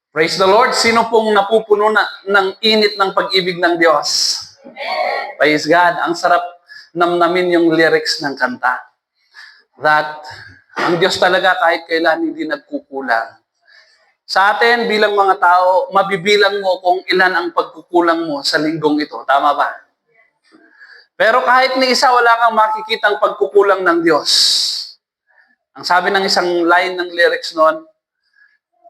Praise the Lord. Sino pong napupuno ng init ng pag-ibig ng Diyos? Praise God. Ang sarap namnamin yung lyrics ng kanta. That ang Diyos talaga kahit kailan hindi nagkukulang. Sa atin bilang mga tao, mabibilang mo kung ilan ang pagkukulang mo sa linggong ito. Tama ba? Pero kahit ni isa, wala kang makikitang pagkukulang ng Diyos. Ang sabi ng isang line ng lyrics noon,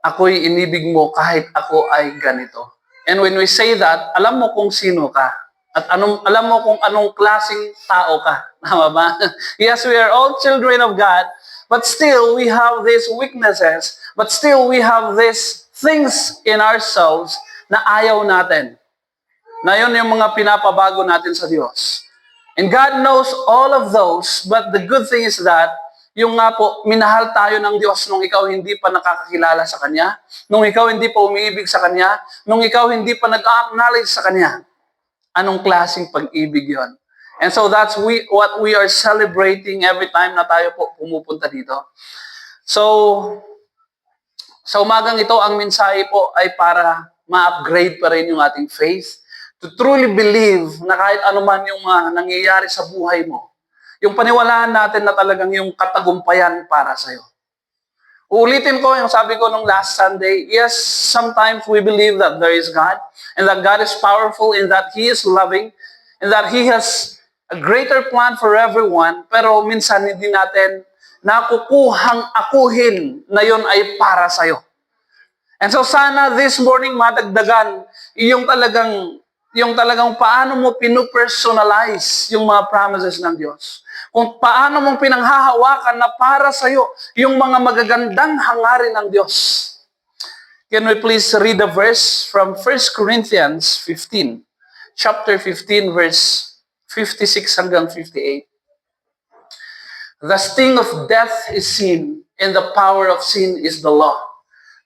ako'y inibig mo kahit ako ay ganito. And when we say that, alam mo kung sino ka. At alam mo kung anong klaseng tao ka. Tama ba? Yes, we are all children of God, but still we have these weaknesses, but still we have these things in ourselves na ayaw natin. Na yun yung mga pinapabago natin sa Diyos. And God knows all of those, but the good thing is that yung nga po, minahal tayo ng Diyos nung ikaw hindi pa nakakakilala sa Kanya, nung ikaw hindi pa umiibig sa Kanya, nung ikaw hindi pa nag-acknowledge sa Kanya. Anong klaseng pag-ibig yon? And so that's what we are celebrating every time na tayo po pumupunta dito. So, sa umagang ito, ang mensahe po ay para ma-upgrade pa rin yung ating faith, to truly believe na kahit anuman yung nangyayari sa buhay mo, yung paniwalaan natin na talagang yung katagumpayan para sa'yo. Uulitin ko yung sabi ko nung last Sunday, yes, sometimes we believe that there is God, and that God is powerful, and that He is loving, and that He has a greater plan for everyone, pero minsan hindi natin nakukuhang akuhin na yun ay para sa'yo. And so sana this morning madagdagan yung talagang paano mo pinupersonalize yung mga promises ng Diyos. Kung paano mong pinanghahawakan na para sa'yo yung mga magagandang hangarin ng Diyos. Can we please read a verse from 1 Corinthians 15, chapter 15, verse 56 hanggang 58. The sting of death is sin, and the power of sin is the law.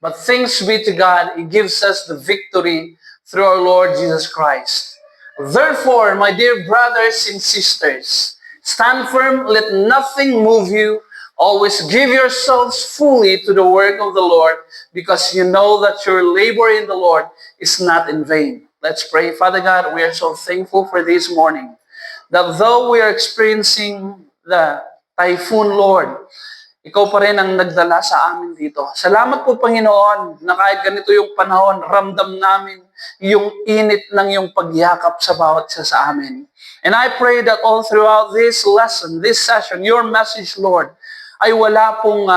But thanks be to God, He gives us the victory through our Lord Jesus Christ. Therefore, my dear brothers and sisters, stand firm, let nothing move you. Always give yourselves fully to the work of the Lord, because you know that your labor in the Lord is not in vain. Let's pray. Father God, we are so thankful for this morning, that though we are experiencing the typhoon, Lord, Ikaw pa rin ang nagdala sa amin dito. Salamat po, Panginoon, na kahit ganito yung panahon, ramdam namin yung init ng yung pagyakap sa bawat isa sa amin. And I pray that all throughout this lesson, this session, your message, Lord, ay wala pong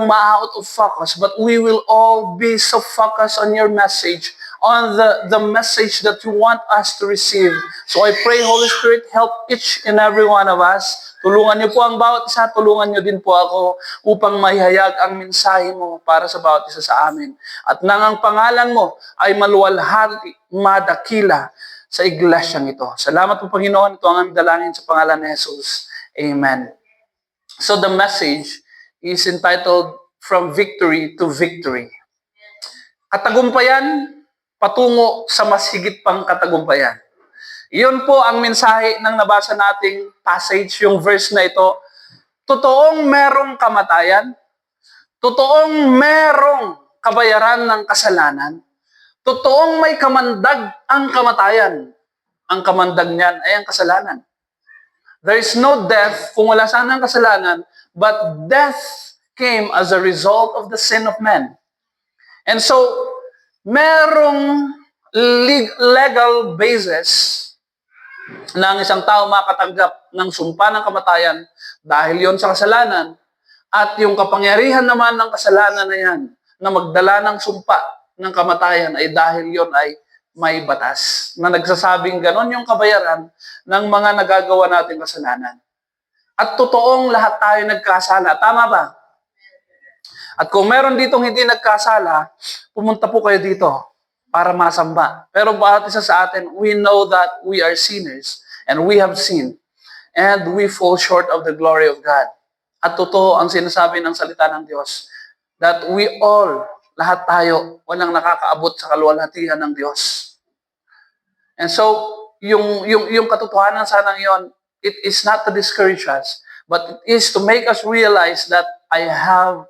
ma-out of focus, but we will all be so focused on your message, on the message that you want us to receive. So I pray, Holy Spirit, help each and every one of us. Tulungan niyo po ang bawat isa, tulungan niyo din po ako upang maihayag ang mensahe mo para sa bawat isa sa amin. At nang ang pangalan mo ay maluwalhati, madakila sa iglesyang ito. Salamat po, Panginoon. Ito ang aming dalangin sa pangalan ni Jesus. Amen. So the message is entitled From Victory to Victory. Katagumpayan patungo sa mas higit pang katagumpayan. Iyon po ang mensahe ng nabasa nating passage, yung verse na ito. Totoong merong kamatayan, totoong merong kabayaran ng kasalanan, totoong may kamandag ang kamatayan. Ang kamandag niyan ay ang kasalanan. There is no death kung wala sana ang kasalanan, but death came as a result of the sin of man. And so, merong legal basis na ang isang tao makatanggap ng sumpa ng kamatayan dahil yon sa kasalanan, at yung kapangyarihan naman ng kasalanan na yan na magdala ng sumpa ng kamatayan ay dahil yon ay may batas na nagsasabing ganon yung kabayaran ng mga nagagawa nating kasalanan. At totoong lahat tayo nagkasala. Tama ba? At kung meron ditong hindi nagkasala, pumunta po kayo dito para masamba. Pero bawat isa sa atin, we know that we are sinners and we have sinned and we fall short of the glory of God. At totoo ang sinasabi ng salita ng Diyos, that we all, lahat tayo, walang nakakaabot sa kaluwalhatian ng Diyos. And so, yung katotohanan sana yon, it is not to discourage us, but it is to make us realize that I have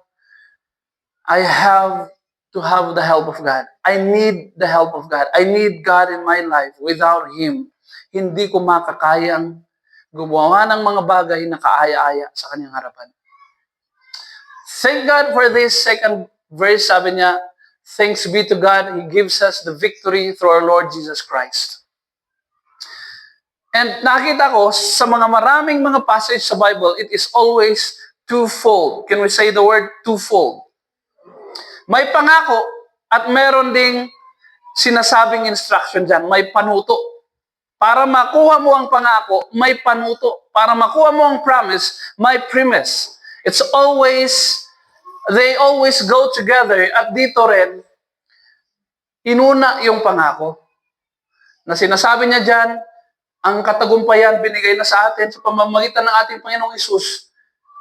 I have to have the help of God. I need the help of God. I need God in my life. Without Him, hindi ko makakayang gumawa ng mga bagay na kaaya-aya sa kanyang harapan. Thank God for this second verse. Sabi niya, thanks be to God, He gives us the victory through our Lord Jesus Christ. And nakita ko, sa mga maraming mga passage sa Bible, it is always twofold. Can we say the word twofold? May pangako at meron ding sinasabing instruction dyan. May panuto. Para makuha mo ang pangako, may panuto. Para makuha mo ang promise, may premise. They always go together. At dito rin, inuna yung pangako. Na sinasabi niya dyan, ang katagumpayan binigay na sa atin sa pamamagitan ng ating Panginoong Hesus.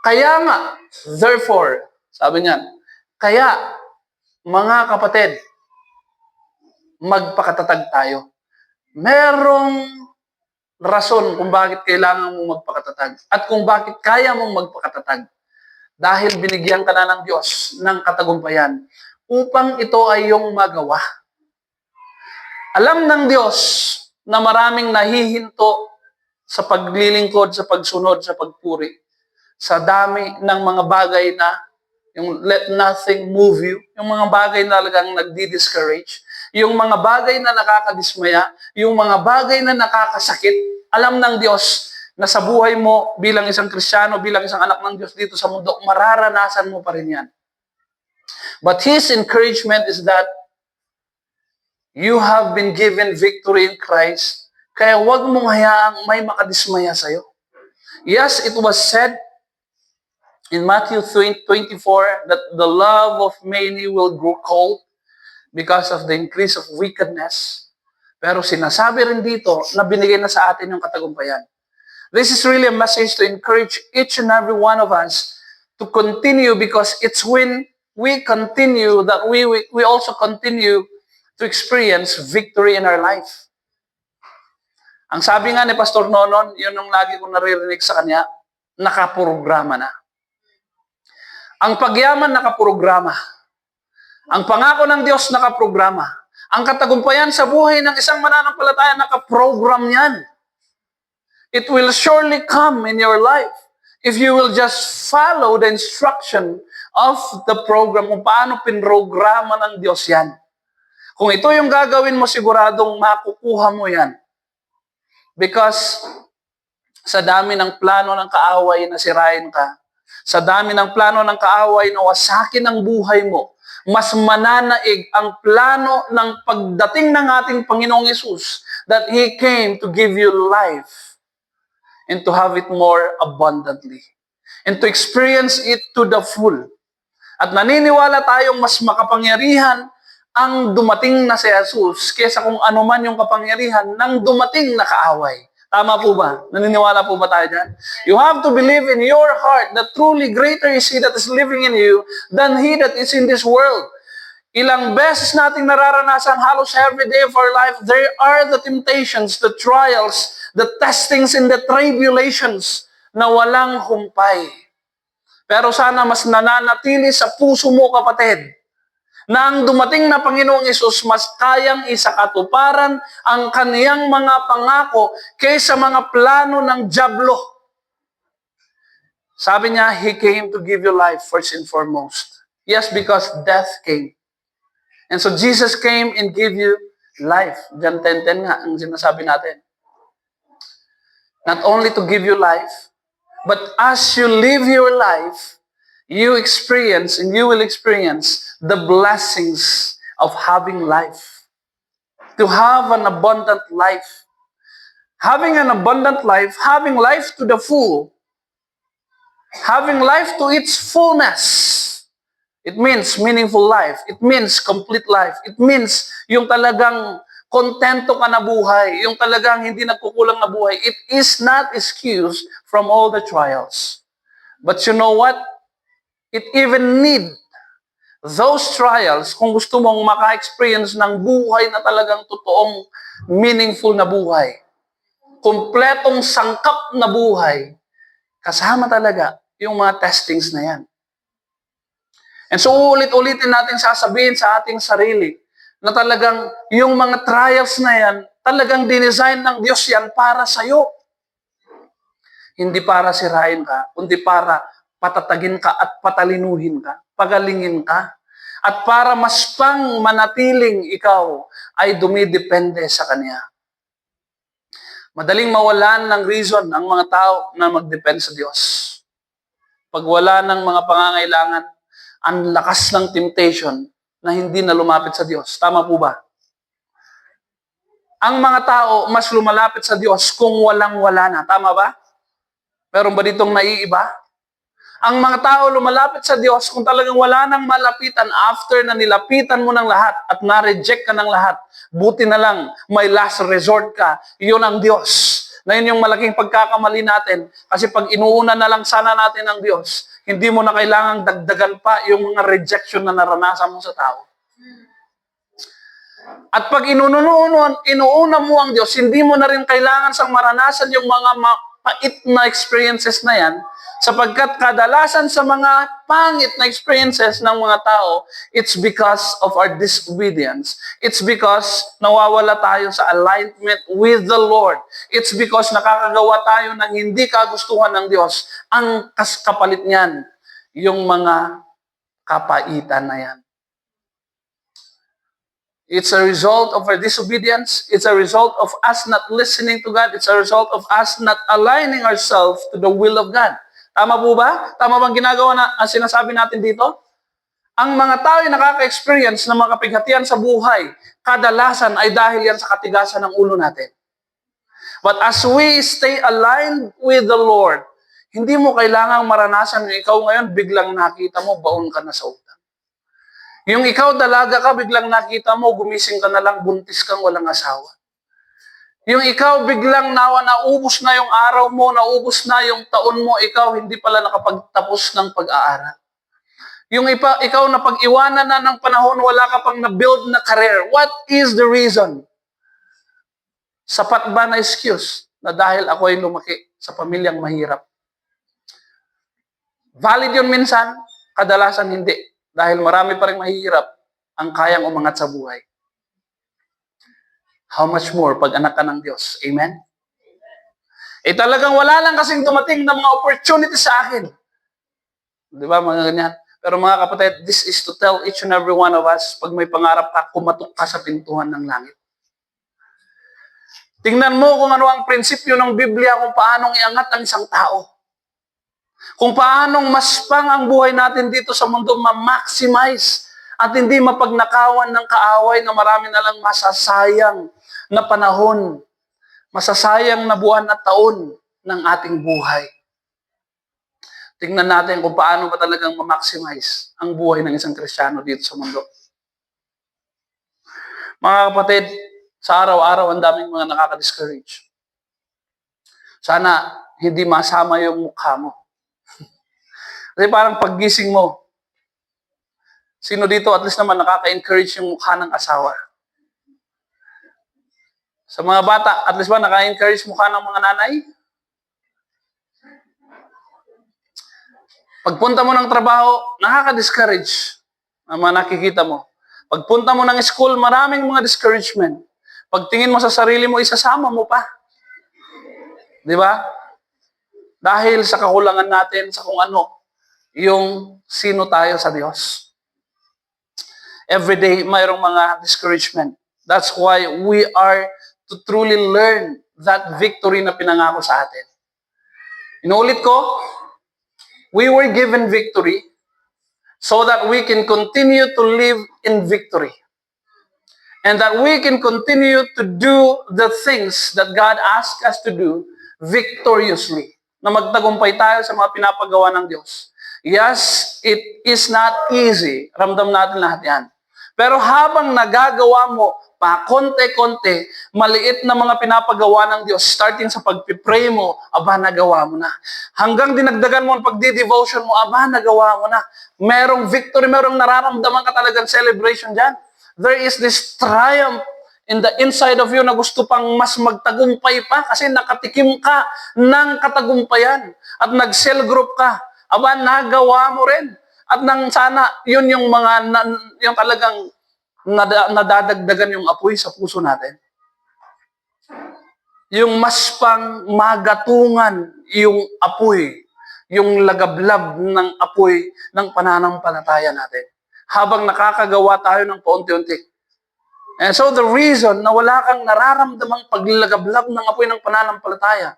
Kaya nga, therefore, sabi niyan, kaya, mga kapatid, magpakatatag tayo. Merong rason kung bakit kailangan mong magpakatatag at kung bakit kaya mong magpakatatag. Dahil binigyan ka na ng Diyos ng katagumpayan upang ito ay iyong magawa. Alam ng Diyos na maraming nahihinto sa paglilingkod, sa pagsunod, sa pagpuri. Sa dami ng mga bagay na yung let nothing move you, yung mga bagay na talagang nagdi-discourage, yung mga bagay na nakakadismaya, yung mga bagay na nakakasakit, alam ng Diyos na sa buhay mo bilang isang Kristiyano, bilang isang anak ng Diyos dito sa mundo, mararanasan mo pa rin yan. But His encouragement is that you have been given victory in Christ, kaya huwag mong hayaang may makadismaya sa'yo. Yes, it was said in Matthew 24 that the love of many will grow cold because of the increase of wickedness. Pero sinasabi rin dito na binigay na sa atin yung katagumpayan. This is really a message to encourage each and every one of us to continue, because it's when we continue that we also continue to experience victory in our life. Ang sabi nga ni Pastor Nonon, yun ang lagi kong naririnig sa kanya, nakaprograma na. Ang pagyaman nakaprograma. Ang pangako ng Diyos nakaprograma. Ang katagumpayan sa buhay ng isang mananampalataya nakaprogram yan. It will surely come in your life if you will just follow the instruction of the program, kung paano pinrograma ng Diyos yan. Kung ito yung gagawin mo, siguradong makukuha mo yan. Because sa dami ng plano ng kaaway na sirain ka, sa dami ng plano ng kaaway na wasakin ang buhay mo, mas mananaig ang plano ng pagdating ng ating Panginoong Hesus, that He came to give you life and to have it more abundantly and to experience it to the full. At naniniwala tayong mas makapangyarihan ang dumating na si Jesus kaysa kung ano man yung kapangyarihan ng dumating na kaaway. Tama po ba? Naniniwala po ba tayo dyan? You have to believe in your heart that truly greater is He that is living in you than he that is in this world. Ilang beses nating nararanasan, halos every day of our life, there are the temptations, the trials, the testings, and the tribulations na walang humpay. Pero sana mas nananatili sa puso mo, kapatid, na ang dumating na Panginoong Hesus mas kayang isakatuparan ang kaniyang mga pangako kaysa mga plano ng dyablo. Sabi niya, He came to give you life first and foremost. Yes, because death came. And so Jesus came and gave you life. John 10:10 nga ang sinasabi natin. Not only to give you life, but as you live your life, you experience and you will experience the blessings of having life. To have an abundant life. Having an abundant life, having life to the full, having life to its fullness. It means meaningful life. It means complete life. It means yung talagang kontento ka na buhay, yung talagang hindi nagkukulang na buhay. It is not excuse from all the trials. But you know what? It even need those trials kung gusto mong maka-experience ng buhay na talagang totoong meaningful na buhay. Kompletong sangkap na buhay. Kasama talaga yung mga testings na yan. And so ulit-ulitin natin sasabihin sa ating sarili na talagang yung mga trials na yan, talagang dinesign ng Diyos yan para sa'yo. Hindi para sirain ka, kundi para patatagin ka at patalinuhin ka, pagalingin ka. At para mas pang manatiling ikaw ay dumidepende sa Kanya. Madaling mawalan ng reason ang mga tao na mag-depend sa Diyos. Pag wala ng mga pangangailangan, ang lakas ng temptation na hindi na lumapit sa Diyos. Tama po ba? Ang mga tao mas lumalapit sa Diyos kung walang-wala na. Tama ba? Meron ba ditong naiiba? Ang mga tao lumalapit sa Diyos kung talagang wala nang malapitan after na nilapitan mo ng lahat at na-reject ka ng lahat. Buti na lang, may last resort ka. Iyon ang Diyos. Na yun yung malaking pagkakamali natin. Kasi pag inuuna na lang sana natin ang Diyos, hindi mo na kailangang dagdagan pa yung mga rejection na naranasan mo sa tao. At pag inuuna mo ang Diyos, hindi mo na rin kailangan sang maranasan yung mga pait na experiences na yan, sapagkat kadalasan sa mga pangit na experiences ng mga tao, it's because of our disobedience. It's because nawawala tayo sa alignment with the Lord. It's because nakakagawa tayo ng hindi kagustuhan ng Diyos. Ang kapalit niyan, yung mga kapaitan na yan. It's a result of our disobedience. It's a result of us not listening to God. It's a result of us not aligning ourselves to the will of God. Tama po ba? Tama bang ginagawa na ang sinasabi natin dito? Ang mga tao yung nakaka-experience ng mga kapighatian sa buhay, kadalasan ay dahil yan sa katigasan ng ulo natin. But as we stay aligned with the Lord, hindi mo kailangang maranasan yung ikaw ngayon, biglang nakita mo, baon ka na sa utang. Yung ikaw dalaga ka, biglang nakita mo, gumising ka na lang, buntis kang walang asawa. Yung ikaw biglang naubos na yung araw mo, naubos na yung taon mo, ikaw hindi pala nakapagtapos ng pag-aaral. Yung ikaw na pag-iwanan na ng panahon, wala ka pang na-build na career. What is the reason? Sapat ba na excuse na dahil ako ay lumaki sa pamilyang mahirap? Valid yun minsan, kadalasan hindi. Dahil marami pa rin mahirap ang kayang umangat sa buhay. How much more pag anak ka ng Diyos? Amen? Eh talagang wala lang kasing dumating na mga opportunity sa akin. Di ba mga ganyan? Pero mga kapatid, this is to tell each and every one of us, pag may pangarap ka, kumatok ka sa pintuan ng langit. Tingnan mo kung ano ang prinsipyo ng Biblia kung paanong iangat ang isang tao. Kung paanong mas pang ang buhay natin dito sa mundo ma-maximize at hindi mapagnakawan ng kaaway na marami na lang masasayang na panahon, masasayang na buwan at taon ng ating buhay. Tingnan natin kung paano ba talagang ma-maximize ang buhay ng isang Kristiyano dito sa mundo. Mga kapatid, sa araw-araw ang daming mga nakaka-discourage. Sana hindi masama yung mukha mo. Kasi parang paggising mo, sino dito at least naman nakaka-encourage yung mukha ng asawa? Sa mga bata, at least ba nakaka-encourage mukha ng mga nanay? Pagpunta mo ng trabaho, nakaka-discourage ang mga nakikita mo. Pagpunta mo ng school, maraming mga discouragement. Pagtingin mo sa sarili mo, isasama mo pa. Di ba? Dahil sa kakulangan natin, sa kung ano, yung sino tayo sa Diyos. Every day, mayroong mga discouragement. That's why we are to truly learn that victory na pinangako sa atin. Inuulit ko, we were given victory so that we can continue to live in victory. And that we can continue to do the things that God asked us to do victoriously. Na magtagumpay tayo sa mga pinapagawa ng Diyos. Yes, it is not easy. Ramdam natin lahat yan. Pero habang nagagawa mo, pa konti-konti, maliit na mga pinapagawa ng Diyos, starting sa pagpipray mo, aba, nagawa mo na. Hanggang dinagdagan mo ang pagdi-devotion mo, aba, nagawa mo na. Merong victory, merong nararamdaman ka talagang celebration dyan. There is this triumph in the inside of you na gusto pang mas magtagumpay pa kasi nakatikim ka ng katagumpayan at nag-cell group ka. Aba, nagawa mo rin. At nang sana, yun yung mga, yung talagang nadadagdagan yung apoy sa puso natin. Yung mas pang magatungan yung apoy, yung lagablab ng apoy ng pananampalataya natin. Habang nakakagawa tayo ng paunti-unti. And so the reason na wala kang nararamdamang paglagablab ng apoy ng pananampalataya,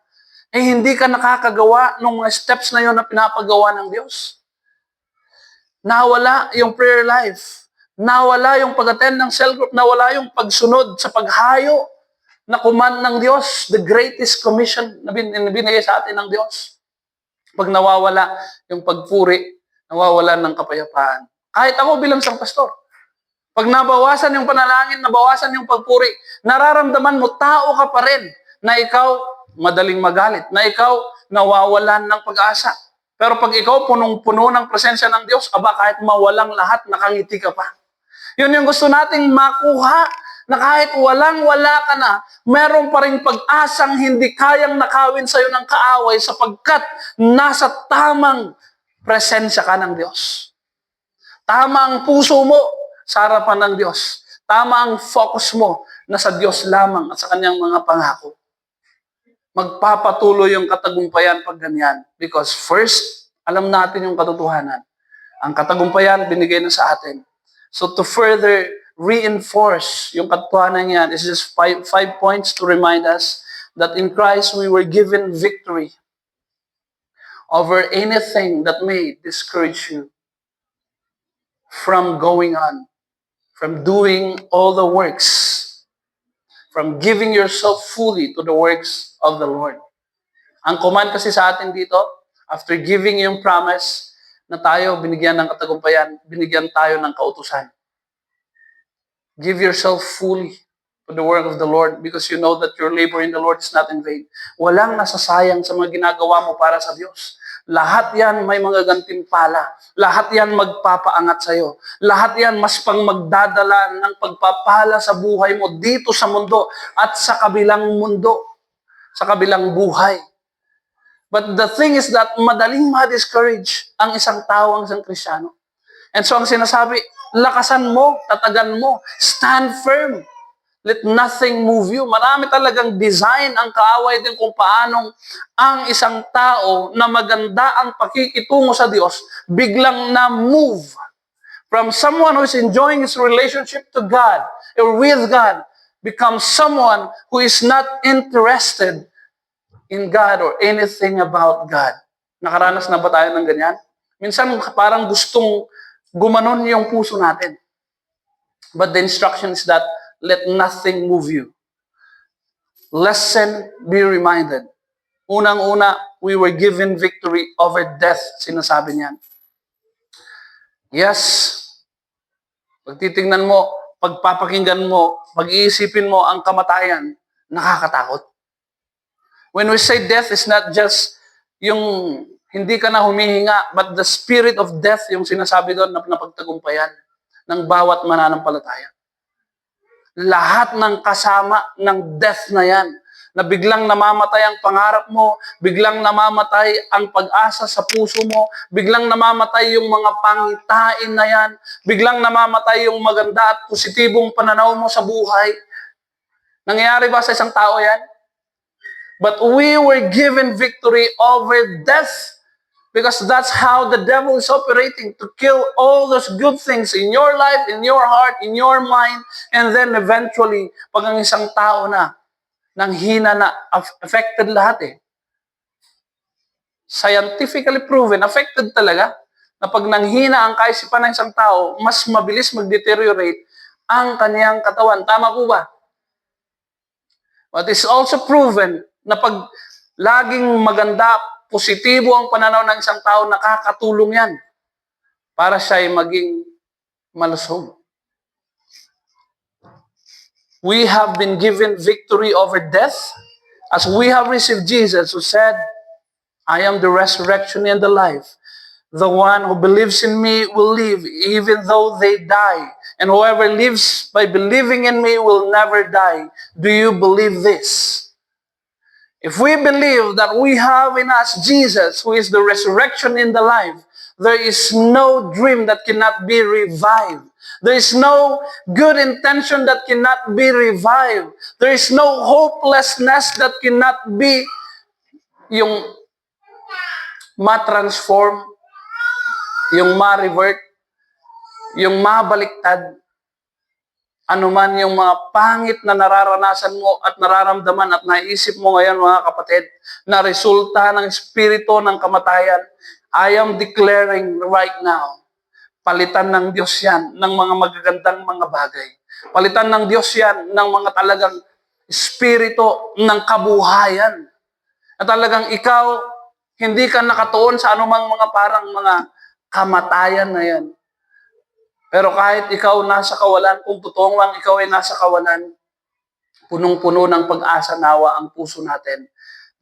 hindi ka nakakagawa ng mga steps na yun na pinapagawa ng Diyos. Nawala yung prayer life. Nawala yung pag-attend ng cell group. Nawala yung pagsunod sa paghayo na command ng Diyos, the greatest commission na binigay sa atin ng Diyos. Pag nawawala yung pagpuri, nawawala ng kapayapaan. Kahit ako bilang isang pastor, pag nabawasan yung panalangin, nabawasan yung pagpuri, nararamdaman mo, tao ka pa rin, na ikaw madaling magalit, na ikaw nawawalan ng pag-asa. Pero pag ikaw punong-puno ng presensya ng Diyos, kahit mawalang lahat, nakangiti ka pa. Yun yung gusto nating makuha, na kahit walang-wala ka na, meron pa rin pag-asang hindi kayang nakawin sa'yo ng kaaway sapagkat nasa tamang presensya ka ng Diyos. Tama ang puso mo sa harapan ng Diyos. Tama ang focus mo na sa Diyos lamang at sa Kanyang mga pangako. Magpapatuloy yung katagumpayan pag ganyan. Because first, alam natin yung katotohanan. Ang katagumpayan, binigay na sa atin. So to further reinforce yung katotohanan yan, is just five points to remind us that in Christ we were given victory over anything that may discourage you from going on, from doing all the works, from giving yourself fully to the works of the Lord. Ang command kasi sa atin dito, after giving yung promise na tayo binigyan ng katagumpayan, binigyan tayo ng kautusan. Give yourself fully to the work of the Lord because you know that your labor in the Lord is not in vain. Walang nasasayang sa mga ginagawa mo para sa Diyos. Lahat yan may mga gantimpala. Lahat yan magpapaangat sa'yo. Lahat yan mas pang magdadala ng pagpapala sa buhay mo dito sa mundo at sa kabilang mundo, sa kabilang buhay. But the thing is that madaling ma-discourage ang isang tao, ang isang Kristiyano. And so ang sinasabi, lakasan mo, tatagan mo, stand firm. Let nothing move you. Marami talagang design ang kaaway din kung paanong ang isang tao na maganda ang pakikitungo sa Diyos, biglang na-move from someone who is enjoying his relationship to God or with God, becomes someone who is not interested in God or anything about God. Nakaranas na ba tayo ng ganyan? Minsan parang gustong gumanon yung puso natin. But the instruction is that let nothing move you. Lesson, be reminded. Unang-una, we were given victory over death. Sinasabi niyan. Yes, pag titingnan mo, pagpapakinggan mo, pag-iisipin mo ang kamatayan, nakakatakot. When we say death, is not just yung hindi ka na humihinga, but the spirit of death, yung sinasabi doon na napagtagumpayan ng bawat mananampalataya. Lahat ng kasama ng death na yan, na biglang namamatay ang pangarap mo, biglang namamatay ang pag-asa sa puso mo, biglang namamatay yung mga pangitain na yan, biglang namamatay yung maganda at positibong pananaw mo sa buhay. Nangyayari ba sa isang tao yan? But we were given victory over death. Because that's how the devil is operating, to kill all those good things in your life, in your heart, in your mind, and then eventually, pag ang isang tao na, nang hina na, affected lahat eh. Scientifically proven, affected talaga, na pag nanghina ang kaisipan ng isang tao, mas mabilis mag-deteriorate ang kaniyang katawan. Tama po ba? But it's also proven na pag laging maganda, positibo ang pananaw ng isang tao, nakakatulong yan para siya ay maging malusog. We have been given victory over death as we have received Jesus who said, I am the resurrection and the life. The one who believes in me will live even though they die. And whoever lives by believing in me will never die. Do you believe this? If we believe that we have in us Jesus, who is the resurrection in the life, There is no dream that cannot be revived. There is no good intention that cannot be revived. There is no hopelessness that cannot be yung ma-transform, yung ma-revert, yung mabaliktad. Ano man yung mga pangit na nararanasan mo at nararamdaman at naisip mo ngayon mga kapatid, na resulta ng espiritu ng kamatayan, I am declaring right now, palitan ng Diyos yan ng mga magagandang mga bagay. Palitan ng Diyos yan ng mga talagang espiritu ng kabuhayan. Na talagang ikaw, hindi ka nakatuon sa anumang mga parang mga kamatayan na yan. Pero kahit ikaw nasa kawalan, kung totoong lang ikaw ay nasa kawalan, punong-puno ng pag-asa nawa ang puso natin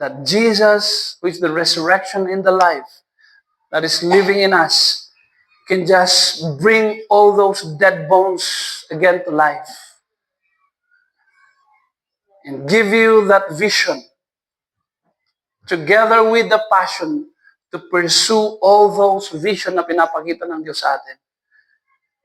that Jesus, who is the resurrection in the life, that is living in us, can just bring all those dead bones again to life. And give you that vision, together with the passion, to pursue all those vision na pinapakita ng Diyos sa atin.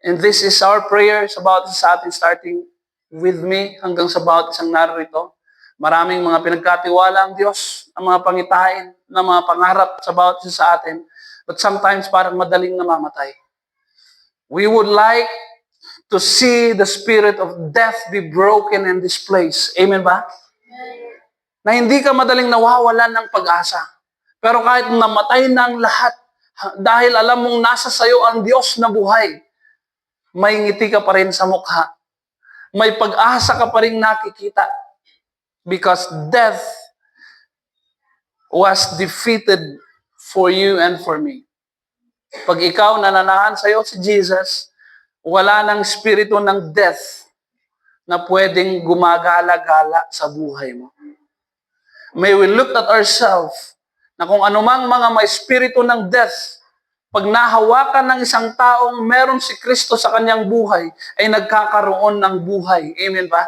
And this is our prayers about sa atin, starting with me hanggang sa bawat isang narito. Maraming mga pinagkatiwala ang Diyos, ang mga pangitain, ng mga pangarap sa bawat isa sa atin. But sometimes parang madaling namamatay. We would like to see the spirit of death be broken in this place. Amen ba? Na hindi ka madaling nawawalan ng pag-asa. Pero kahit namatay na ang lahat, dahil alam mong nasa sayo ang Diyos na buhay, may ngiti ka pa rin sa mukha. May pag-asa ka pa rin nakikita. Because death was defeated for you and for me. Pag ikaw nananahan sa'yo si Jesus, wala nang espiritu ng death na pwedeng gumagala-gala sa buhay mo. May we look at ourselves na kung anumang mga may espiritu ng death, pag nahawakan ng isang taong meron si Kristo sa kanyang buhay, ay nagkakaroon ng buhay. Amen ba?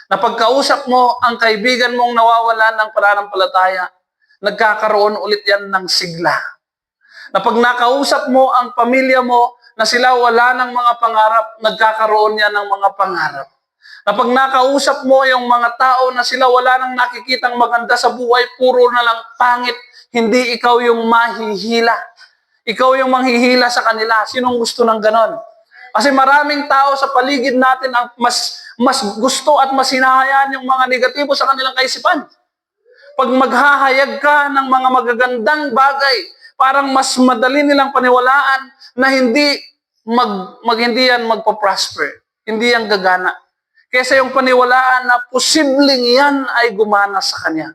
Na pagkausap mo ang kaibigan mong nawawalan ng pananampalataya, nagkakaroon ulit yan ng sigla. Na pag nakausap mo ang pamilya mo na sila wala ng mga pangarap, nagkakaroon yan ng mga pangarap. Na pag nakausap mo yung mga tao na sila wala nang nakikitang maganda sa buhay, puro na lang pangit, hindi ikaw yung mahihila. Ikaw yung manghihila sa kanila. Sinong gusto ng ganon? Kasi maraming tao sa paligid natin ang mas gusto at mas hinahayaan yung mga negatibo sa kanilang kaisipan. Pag maghahayag ka ng mga magagandang bagay, parang mas madali nilang paniwalaan na hindi yan magpa-prosper. Hindi yan gagana. Kesa yung paniwalaan na posibleng yan ay gumana sa kanya.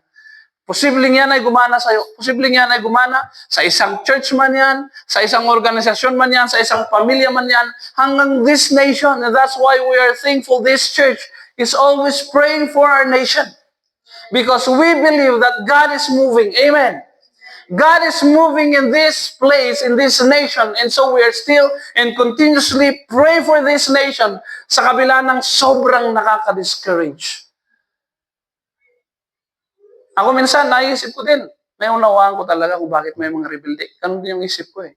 Posibleng yan ay gumana sa'yo. Posibleng yan ay gumana sa isang church man yan, sa isang organisasyon man yan, sa isang pamilya man yan, hanggang this nation. And that's why we are thankful this church is always praying for our nation. Because we believe that God is moving. Amen. God is moving in this place, in this nation. And so we are still and continuously pray for this nation sa kabila ng sobrang nakaka-discourage. Ako minsan, naisip ko din, naunawaan ko talaga kung bakit may mga rebelde. Ganun din yung isip ko eh.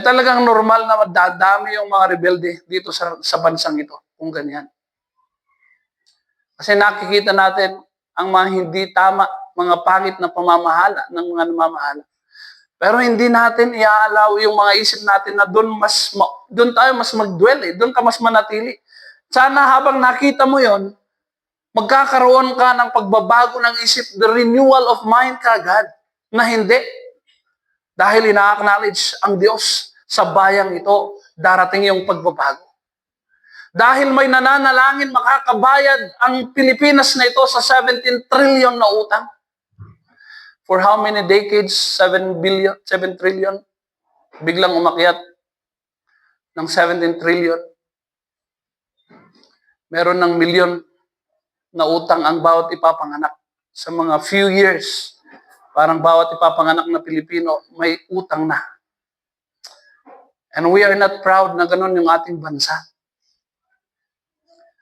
Talagang normal na madadami yung mga rebelde dito sa bansang ito, kung ganyan. Kasi nakikita natin ang mga hindi tama, mga pangit na pamamahala ng mga namamahala. Pero hindi natin iaalaw yung mga isip natin na doon tayo mas mag-dwell eh. Doon ka mas manatili. Sana habang nakita mo yon, magkakaroon ka ng pagbabago ng isip, the renewal of mind kagad, na hindi. Dahil ina-acknowledge ang Diyos sa bayang ito, darating yung pagbabago. Dahil may nananalangin, makakabayad ang Pilipinas na ito sa 17 trillion na utang. For how many decades? 7 trillion? Biglang umakyat ng 17 trillion. Meron ng milyon na utang ang bawat ipapanganak. Sa mga few years, parang bawat ipapanganak na Pilipino may utang na. And we are not proud na ganun yung ating bansa.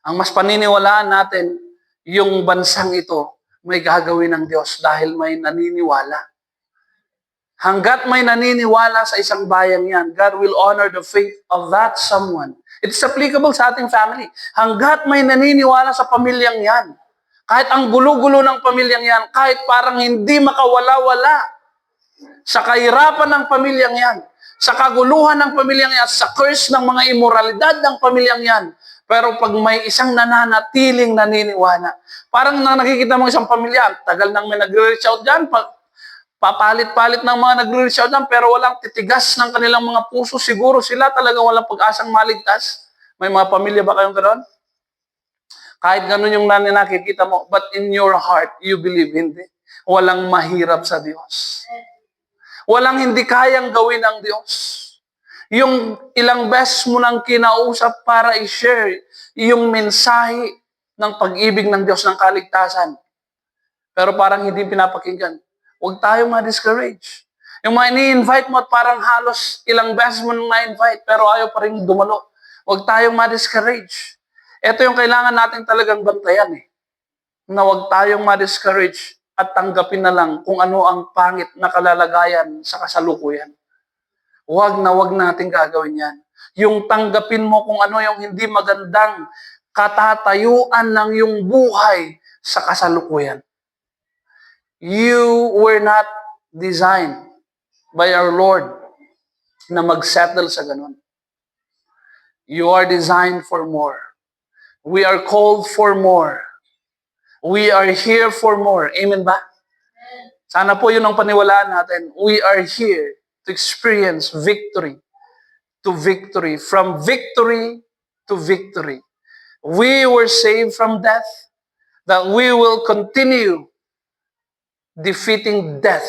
Ang mas paniniwalaan natin, yung bansang ito may gagawin ng Diyos dahil may naniniwala. Hanggat may naniniwala sa isang bayan yan, God will honor the faith of that someone. It's applicable sa ating family. Hanggat may naniniwala sa pamilyang yan, kahit ang gulo-gulo ng pamilyang yan, kahit parang hindi makawala-wala sa kahirapan ng pamilyang yan, sa kaguluhan ng pamilyang yan, sa curse ng mga immoralidad ng pamilyang yan, pero pag may isang nananatiling naniniwala, parang nakikita mo isang pamilya, tagal nang may nagre-reach out dyan, papalit-palit ng mga nagre-reach out dyan, pero walang titigas ng kanilang mga puso, siguro sila talaga walang pag-asang maligtas. May mga pamilya ba kayong gano'n? Kahit gano'n yung nakikita mo, but in your heart, you believe, hindi. Walang mahirap sa Diyos. Walang hindi kayang gawin ng Diyos. Yung ilang beses mo nang kinausap para i-share yung mensahe ng pag-ibig ng Diyos ng kaligtasan. Pero parang hindi pinapakinggan. Huwag tayong ma-discourage. Yung mga ini-invite mo at parang halos ilang beses mo nang na-invite pero ayaw pa rin dumalo. Huwag tayong ma-discourage. Ito yung kailangan natin talagang bantayan na huwag tayong ma-discourage at tanggapin na lang kung ano ang pangit na kalalagayan sa kasalukuyan. Huwag natin gagawin yan. Yung tanggapin mo kung ano yung hindi magandang katatayuan ng yung buhay sa kasalukuyan. You were not designed by our Lord na mag-settle sa ganun. You are designed for more. We are called for more. We are here for more. Amen ba? Sana po yun ang paniwalaan natin. We are here to experience victory to victory, from victory to victory. We were saved from death, that we will continue defeating death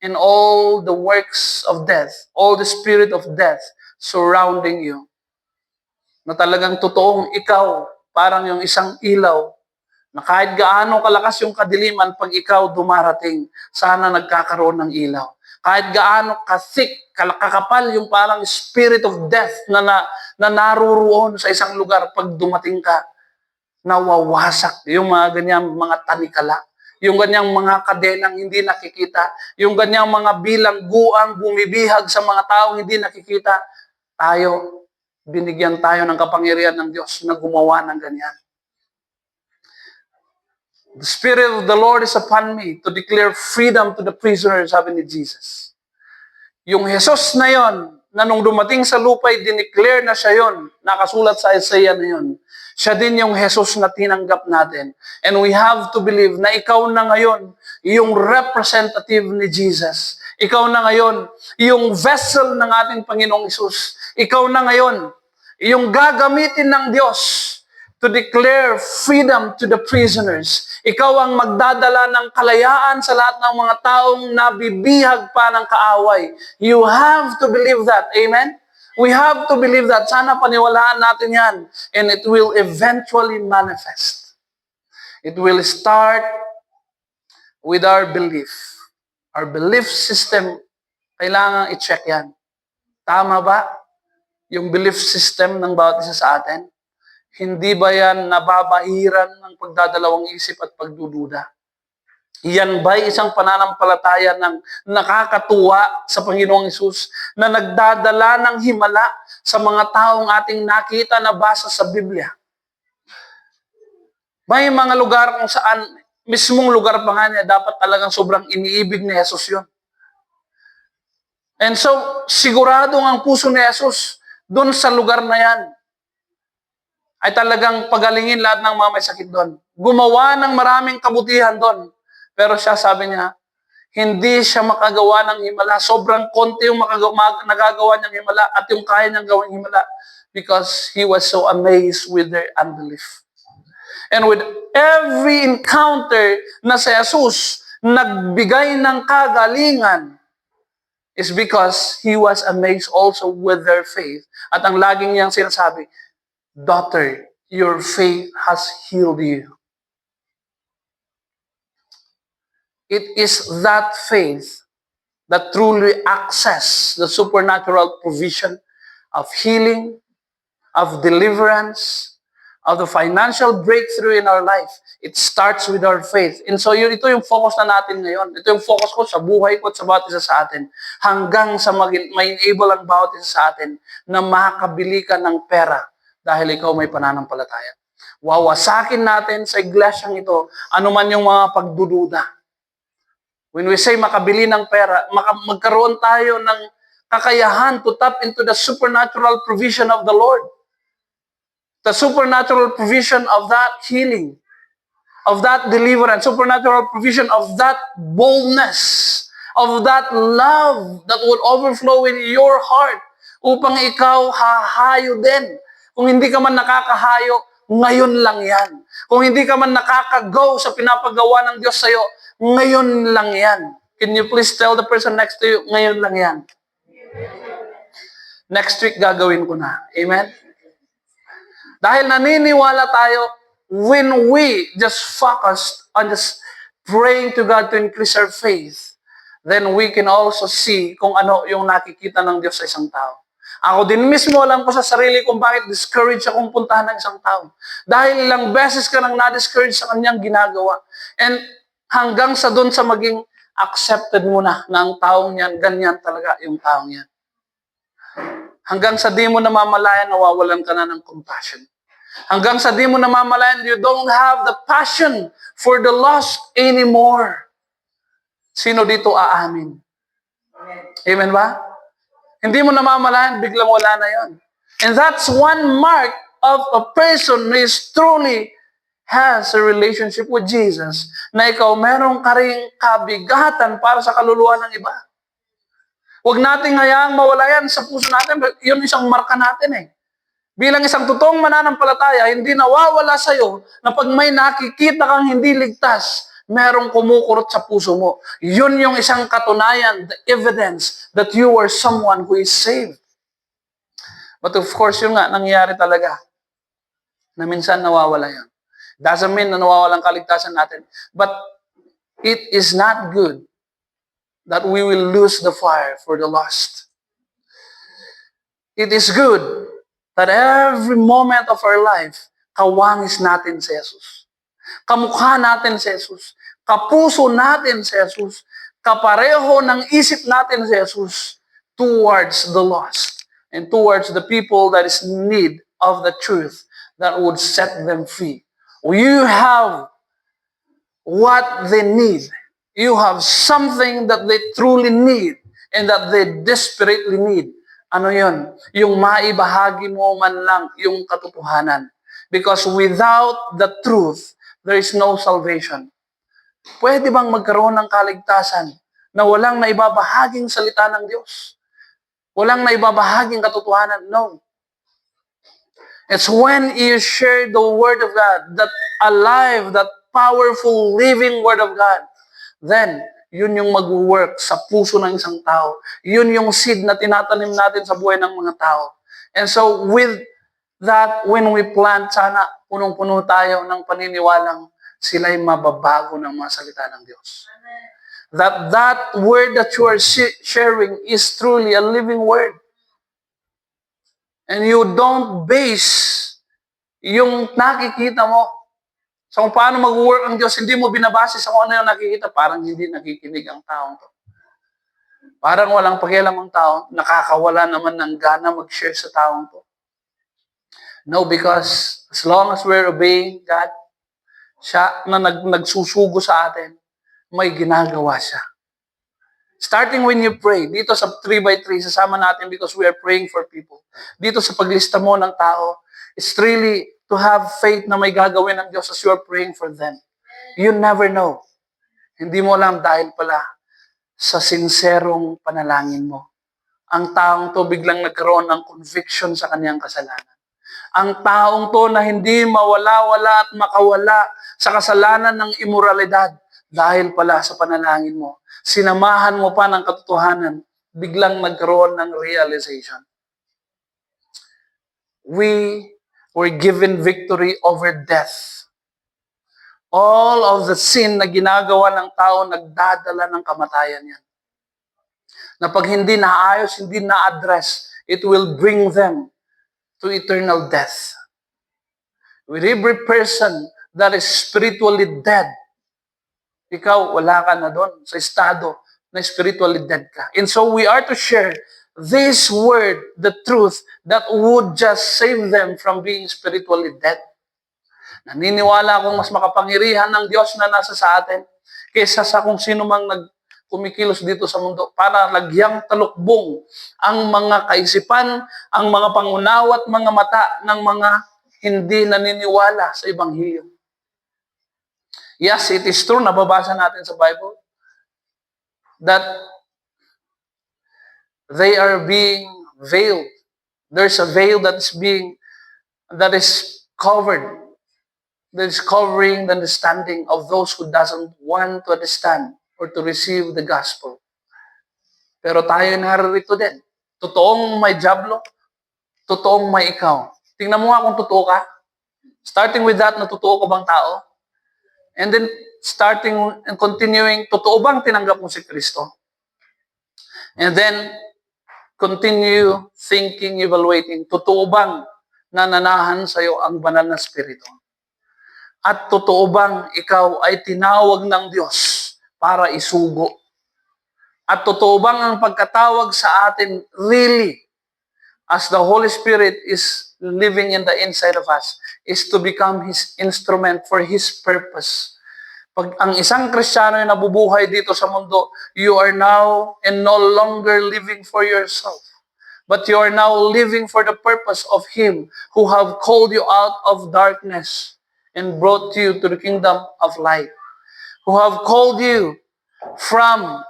and all the works of death, all the spirit of death surrounding you. Na talagang totoong ikaw, parang yung isang ilaw, na kahit gaano kalakas yung kadiliman, pag ikaw dumarating, sana nagkakaroon ng ilaw. Kahit gaano ka-thick, kakapal yung parang spirit of death na naruroon sa isang lugar, pag dumating ka, nawawasak. Yung mga ganyang mga tanikala, yung ganyang mga kadenang hindi nakikita, yung ganyang mga bilangguang bumibihag sa mga taong hindi nakikita, binigyan tayo ng kapangyarihan ng Diyos na gumawa ng ganyan. The Spirit of the Lord is upon me to declare freedom to the prisoners, sabi ni Jesus. Yung Jesus na yon, na nung dumating sa lupa, dineclare na siya yon, nakasulat sa Isaiah na yon. Siya din yung Jesus na tinanggap natin. And we have to believe na ikaw na ngayon, yung representative ni Jesus. Ikaw na ngayon, yung vessel ng ating Panginoong Isus. Ikaw na ngayon, yung gagamitin ng Diyos to declare freedom to the prisoners. Ikaw ang magdadala ng kalayaan sa lahat ng mga taong nabibihag pa ng kaaway. You have to believe that. Amen? We have to believe that. Sana paniwalaan natin yan. And it will eventually manifest. It will start with our belief. Our belief system, kailangan i-check yan. Tama ba yung belief system ng bawat isa sa atin? Hindi ba yan nababahiran ng pagdadalawang isip at pagdududa? Yan ba'y isang pananampalataya ng nakakatuwa sa Panginoong Hesus na nagdadala ng himala sa mga taong ating nakita na basa sa Biblia? May mga lugar kung saan, mismong lugar pa nga niya, dapat talagang sobrang iniibig ni Jesus yun. And so, siguradong ang puso ni Jesus doon sa lugar na yan ay talagang pagalingin lahat ng mga may sakit doon. Gumawa ng maraming kabutihan doon. Pero siya, sabi niya, hindi siya makagawa ng himala. Sobrang konti yung nagagawa niyang himala at yung kaya niyang gawing himala because he was so amazed with their unbelief. And with every encounter na si Jesus nagbigay ng kagalingan is because he was amazed also with their faith. At ang laging niyang sinasabi, "Daughter, your faith has healed you." It is that faith that truly access the supernatural provision of healing, of deliverance, of the financial breakthrough in our life. It starts with our faith. And so ito yung focus na natin ngayon. Ito yung focus ko sa buhay ko at sa bawat isa sa atin. Hanggang sa may enable ang bawat isa sa atin na makabili ka ng pera dahil ikaw may pananampalataya. Wawasakin natin sa iglesyang ito anuman yung mga pagdududa. When we say makabili ng pera, magkaroon tayo ng kakayahan to tap into the supernatural provision of the Lord. The supernatural provision of that healing, of that deliverance, supernatural provision of that boldness, of that love that will overflow in your heart upang ikaw hahayo din. Kung hindi ka man nakakahayo, ngayon lang yan. Kung hindi ka man nakaka-go sa pinapagawa ng Diyos sa'yo, ngayon lang yan. Can you please tell the person next to you, ngayon lang yan. Next week gagawin ko na. Amen? Dahil naniniwala tayo, when we just focus on just praying to God to increase our faith, then we can also see kung ano yung nakikita ng Diyos sa isang tao. Ako din mismo alam ko sa sarili kung bakit discouraged akong puntahan ng isang tao. Dahil ilang beses ka nang na-discourage sa kanyang ginagawa. And hanggang sa doon sa maging accepted mo na ang taong yan, ganyan talaga yung taong yan. Hanggang sa di mo namamalayan, nawawalan ka na ng compassion. Hanggang sa di mo namamalayan, you don't have the passion for the lost anymore. Sino dito aamin? Amen ba? Hindi mo namamalayan, biglang wala na yon. And that's one mark of a person who is truly has a relationship with Jesus, na ikaw meron ka ring kabigatan para sa kaluluwa ng iba. Huwag nating hayaang mawala yan sa puso natin. Yun isang marka natin eh. Bilang isang totoong mananampalataya, hindi nawawala sa'yo na pag may nakikita kang hindi ligtas, merong kumukurot sa puso mo. Yun yung isang katunayan, the evidence that you are someone who is saved. But of course, yun nga, nangyayari talaga na minsan nawawala yun. Doesn't mean na nawawalang kaligtasan natin. But it is not good that we will lose the fire for the lost. It is good that every moment of our life, kawangis natin si Jesus. Kamukha natin si Jesus. Kapuso natin si Jesus. Kapareho ng isip natin si Jesus towards the lost and towards the people that is in need of the truth that would set them free. You have what they need. You have something that they truly need and that they desperately need. Ano yun? Yung maibahagi mo man lang yung katotohanan. Because without the truth, there is no salvation. Pwede bang magkaroon ng kaligtasan na walang naibabahaging salita ng Diyos? Walang naibabahaging katotohanan? No. It's when you share the Word of God, that alive, that powerful, living Word of God, then, yun yung mag-work sa puso ng isang tao. Yun yung seed na tinatanim natin sa buhay ng mga tao. And so, with that, when we plant, sana punong-puno tayo ng paniniwalang sila'y mababago ng mga salita ng Diyos. That word that you are sharing is truly a living word. And you don't base yung nakikita mo. So kung paano mag-work ang Diyos, hindi mo binabase sa kung ano yung nakikita, parang hindi nakikinig ang taong to. Parang walang pakialam ang tao, nakakawala naman ng gana mag-share sa taong to. No, because as long as we're obeying God, siya na nagsusugo sa atin, may ginagawa siya. Starting when you pray, dito sa 3x3, sasama natin because we are praying for people. Dito sa paglista mo ng tao, it's really to have faith na may gagawin ng Diyos as you are praying for them. You never know. Hindi mo alam dahil pala sa sinserong panalangin mo. Ang taong to biglang nagkaroon ng conviction sa kanyang kasalanan. Ang taong to na hindi mawala-wala at makawala sa kasalanan ng immoralidad dahil pala sa panalangin mo. Sinamahan mo pa ng katotohanan, biglang nagkaroon ng realization. We were given victory over death. All of the sin na ginagawa ng tao, nagdadala ng kamatayan yan. Na pag hindi naayos, hindi na-address, it will bring them to eternal death. With every person that is spiritually dead. Ikaw, wala ka na doon sa estado na spiritually dead ka. And so we are to share this word, the truth, that would just save them from being spiritually dead. Naniniwala akong mas makapangyarihan ng Diyos na nasa sa atin kaysa sa kung sino mang kumikilos dito sa mundo para lagyang talukbong ang mga kaisipan, ang mga pangunawa at mga mata ng mga hindi naniniwala sa Ebanghelyo. Yes, it is true, nababasa natin sa Bible, that they are being veiled. There's a veil that is covered, that is covering the understanding of those who doesn't want to understand or to receive the gospel. Pero tayo naririto din. Totoong may diablo, totoong may ikaw. Tingnan mo nga kung totoo ka. Starting with that, natotoo ka bang tao? And then, starting and continuing, totoo bang tinanggap mo si Kristo? And then, continue thinking, evaluating, totoo bang nananahan sa'yo ang banal na spirito? At totoo bang ikaw ay tinawag ng Diyos para isugo? At totoo bang ang pagkatawag sa atin really, as the Holy Spirit is living in the inside of us, is to become His instrument for His purpose. Pag ang isang Kristiyano ay nabubuhay dito sa mundo, you are now and no longer living for yourself, but you are now living for the purpose of Him who have called you out of darkness and brought you to the kingdom of light, who have called you from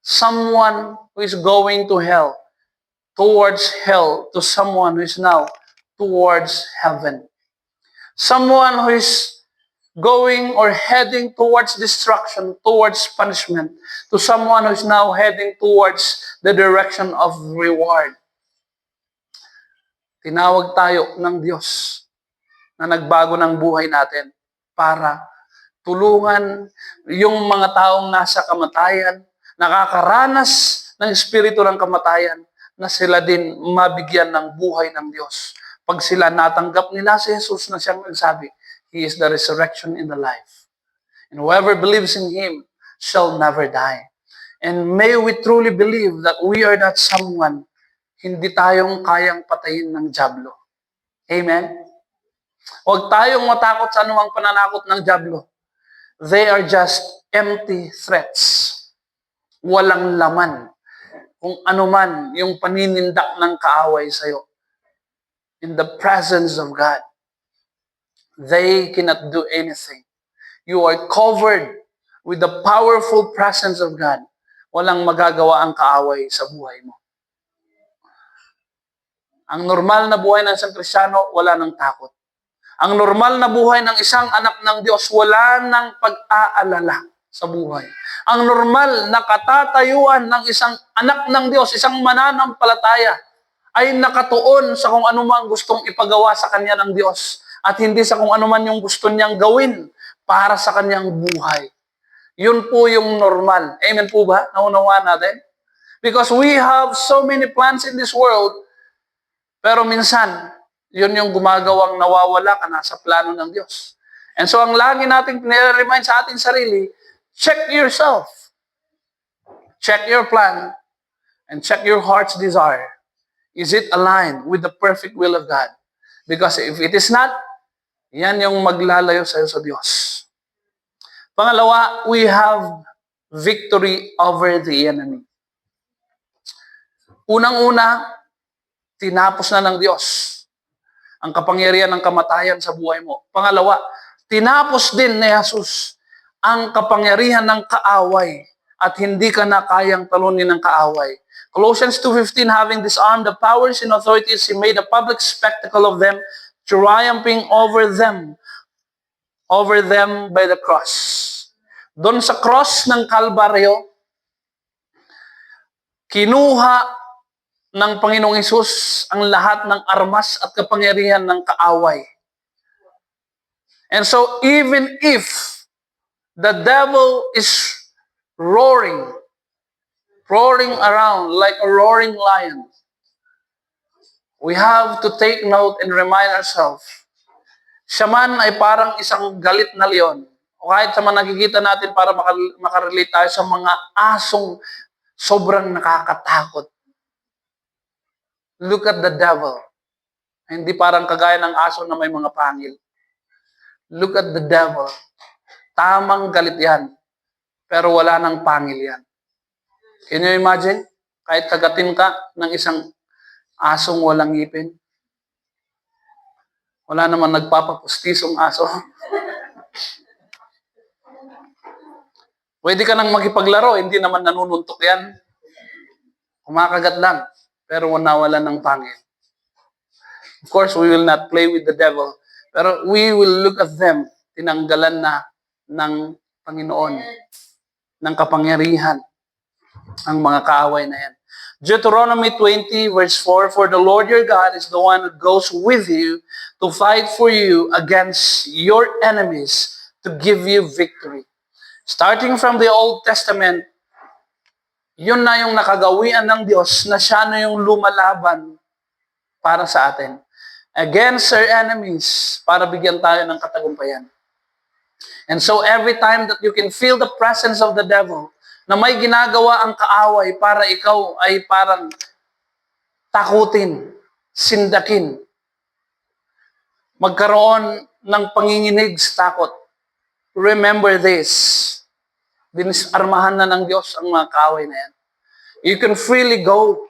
someone who is going to hell, towards hell, to someone who is now towards heaven. Someone who is going or heading towards destruction, towards punishment, to someone who is now heading towards the direction of reward. Tinawag tayo ng Diyos na nagbago ng buhay natin para tulungan yung mga taong nasa kamatayan, nakakaranas ng espiritu ng kamatayan, na sila din mabigyan ng buhay ng Diyos. Pag sila natanggap nila si Jesus na siyang nagsabi, He is the resurrection and the life. And whoever believes in Him shall never die. And may we truly believe that we are not someone, hindi tayong kayang patayin ng diablo. Amen? Huwag tayong matakot sa anumang pananakot ng diablo. They are just empty threats. Walang laman. Kung ano man yung paninindak ng kaaway sa'yo. In the presence of God, they cannot do anything. You are covered with the powerful presence of God. Walang magagawa ang kaaway sa buhay mo. Ang normal na buhay ng isang Kristiyano, wala ng takot. Ang normal na buhay ng isang anak ng Diyos, wala ng pag-aalala sa buhay. Ang normal na katatayuan ng isang anak ng Diyos, isang mananampalataya, ay nakatuon sa kung ano man gustong ipagawa sa kanya ng Diyos at hindi sa kung ano man yung gusto niyang gawin para sa kanyang buhay. Yun po yung normal. Amen po ba? Naunawaan natin? Because we have so many plans in this world, pero minsan, yun yung gumagawang nawawala ka na sa plano ng Diyos. And so ang lagi nating pinire-remind sa ating sarili, check yourself. Check your plan and check your heart's desire. Is it aligned with the perfect will of God? Because if it is not, yan yung maglalayo sa'yo sa Diyos. Pangalawa, we have victory over the enemy. Unang-una, tinapos na ng Diyos ang kapangyarihan ng kamatayan sa buhay mo. Pangalawa, tinapos din ni Jesus ang kapangyarihan ng kaaway at hindi ka na kayang talunin ng kaaway. Colossians 2:15, having disarmed the powers and authorities, He made a public spectacle of them, triumphing over them by the cross. Doon sa cross ng Kalbaryo, kinuha ng Panginoong Hesus ang lahat ng armas at kapangyarihan ng kaaway. And so even if the devil is roaring around like a roaring lion, we have to take note and remind ourselves, Siya man ay parang isang galit na leon. O kahit sa mga nakikita natin para makarelate tayo sa mga asong sobrang nakakatakot. Look at the devil. Hindi parang kagaya ng aso na may mga pangil. Look at the devil. Tamang galit yan. Pero wala nang pangil yan. Can you imagine? Kahit kagatin ka ng isang asong walang ngipin. Wala naman nagpapapustisong aso. Pwede ka nang makipaglaro, hindi naman nanununtok yan. Kumakagat lang, pero nawalan ng pangil. Of course, we will not play with the devil, pero we will look at them, tinanggalan na ng Panginoon, ng kapangyarihan, ang mga kaaway na yan. Deuteronomy 20 verse 4, "For the Lord your God is the one who goes with you to fight for you against your enemies to give you victory." Starting from the Old Testament, yun na yung nakagawian ng Diyos na siya na yung lumalaban para sa atin. Against our enemies, para bigyan tayo ng katagumpayan. And so every time that you can feel the presence of the devil, na may ginagawa ang kaaway para ikaw ay parang takutin, sindakin, magkaroon ng panginginig sa takot. Remember this. Dinisarmahan na ng Diyos ang mga kaaway na yan. You can freely go.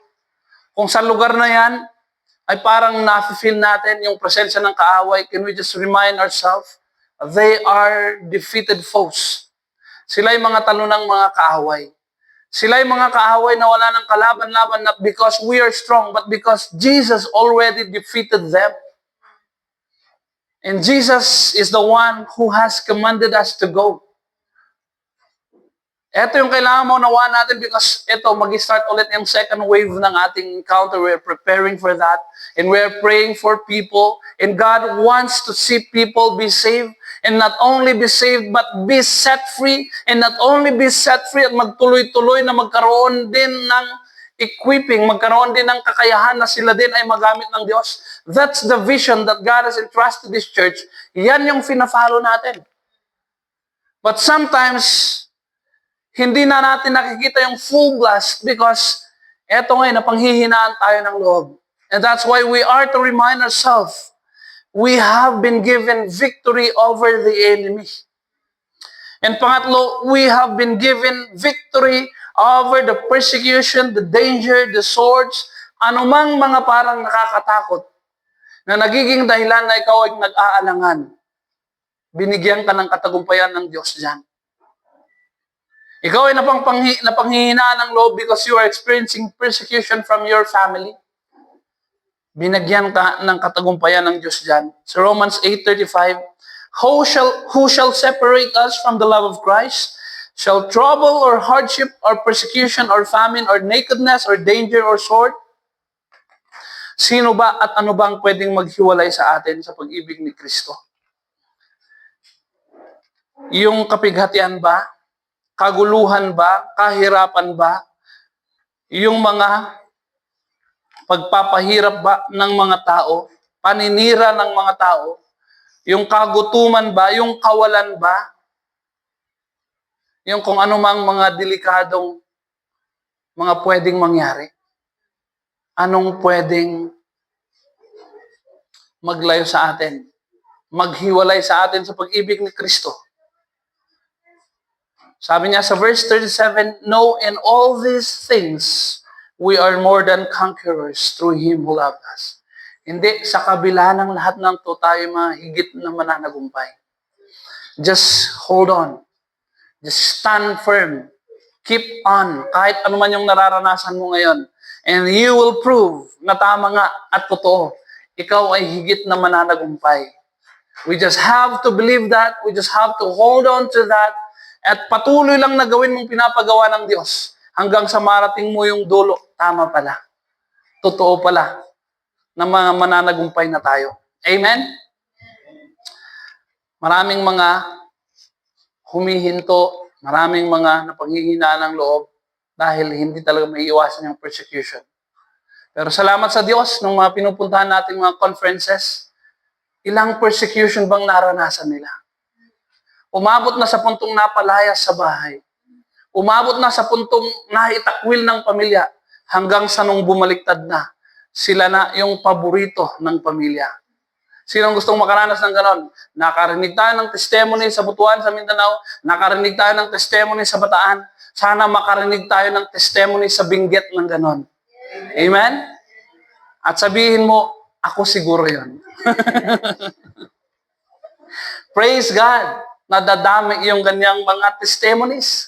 Kung sa lugar na yan, ay parang na-feel natin yung presensya ng kaaway, can we just remind ourselves, they are defeated foes. Sila yung mga talunang mga kaaway. Sila yung mga kaaway na wala ng kalaban-laban, not because we are strong, but because Jesus already defeated them. And Jesus is the one who has commanded us to go. Ito yung kailangan mo nawaan natin because ito, mag-start ulit yung second wave ng ating encounter. We're preparing for that. And we're praying for people. And God wants to see people be saved. And not only be saved, but be set free. And not only be set free at magtuloy-tuloy na magkaroon din ng equipping, magkaroon din ng kakayahan na sila din ay magamit ng Diyos. That's the vision that God has entrusted this church. Yan yung fina-follow natin. But sometimes, hindi na natin nakikita yung full blast because eto ngayon, napanghihinaan tayo ng loob. And that's why we are to remind ourselves, we have been given victory over the enemy. And pangatlo, we have been given victory over the persecution, the danger, the swords, anumang mga parang nakakatakot na nagiging dahilan na ikaw ay nag-aalangan. Binigyan ka ng katagumpayan ng Diyos dyan. Ikaw ay napanghihinaan ng loob because you are experiencing persecution from your family. Binagyan ka ng katagumpayan ng Diyos dyan. Sa Romans 8:35, Who shall separate us from the love of Christ? Shall trouble or hardship or persecution or famine or nakedness or danger or sword? Sino ba at ano bang pwedeng maghiwalay sa atin sa pag-ibig ni Kristo? Yung kapighatian ba? Kaguluhan ba? Kahirapan ba? Yung mga pagpapahirap ba ng mga tao? Paninira ng mga tao? Yung kagutuman ba? Yung kawalan ba? Yung kung anumang mga delikadong mga pwedeng mangyari? Anong pwedeng maglayo sa atin? Maghiwalay sa atin sa pag-ibig ni Kristo? Sabi niya sa verse 37, "No, in all these things, we are more than conquerors through Him who loved us." Hindi, sa kabila ng lahat ng to, tayo mahigit na mananagumpay. Just hold on. Just stand firm. Keep on. Kahit ano man yung nararanasan mo ngayon. And you will prove na tama nga at totoo. Ikaw ay higit na mananagumpay. We just have to believe that. We just have to hold on to that. At patuloy lang na gawin mong pinapagawa ng Diyos hanggang sa marating mo yung dulo. Tama pala. Totoo pala na mga mananagumpay na tayo. Amen? Maraming mga humihinto, maraming mga napanghihinaan ng loob dahil hindi talaga may iwasan yung persecution. Pero salamat sa Diyos nung mga pinupuntahan natin mga conferences, Ilang persecution bang naranasan nila? Umabot na sa puntong napalayas sa bahay. Umabot na sa puntong naitakwil ng pamilya hanggang sa nung bumaliktad na, sila na yung paborito ng pamilya. Sinong gustong makaranas ng ganon? Nakarinig tayo ng testimony sa Butuan, sa Mindanao. Nakarinig tayo ng testimony sa Bataan. Sana makarinig tayo ng testimony sa Benguet ng ganon. Amen? At sabihin mo, ako siguro yon. Praise God. Nadadami yung ganyang mga testimonies.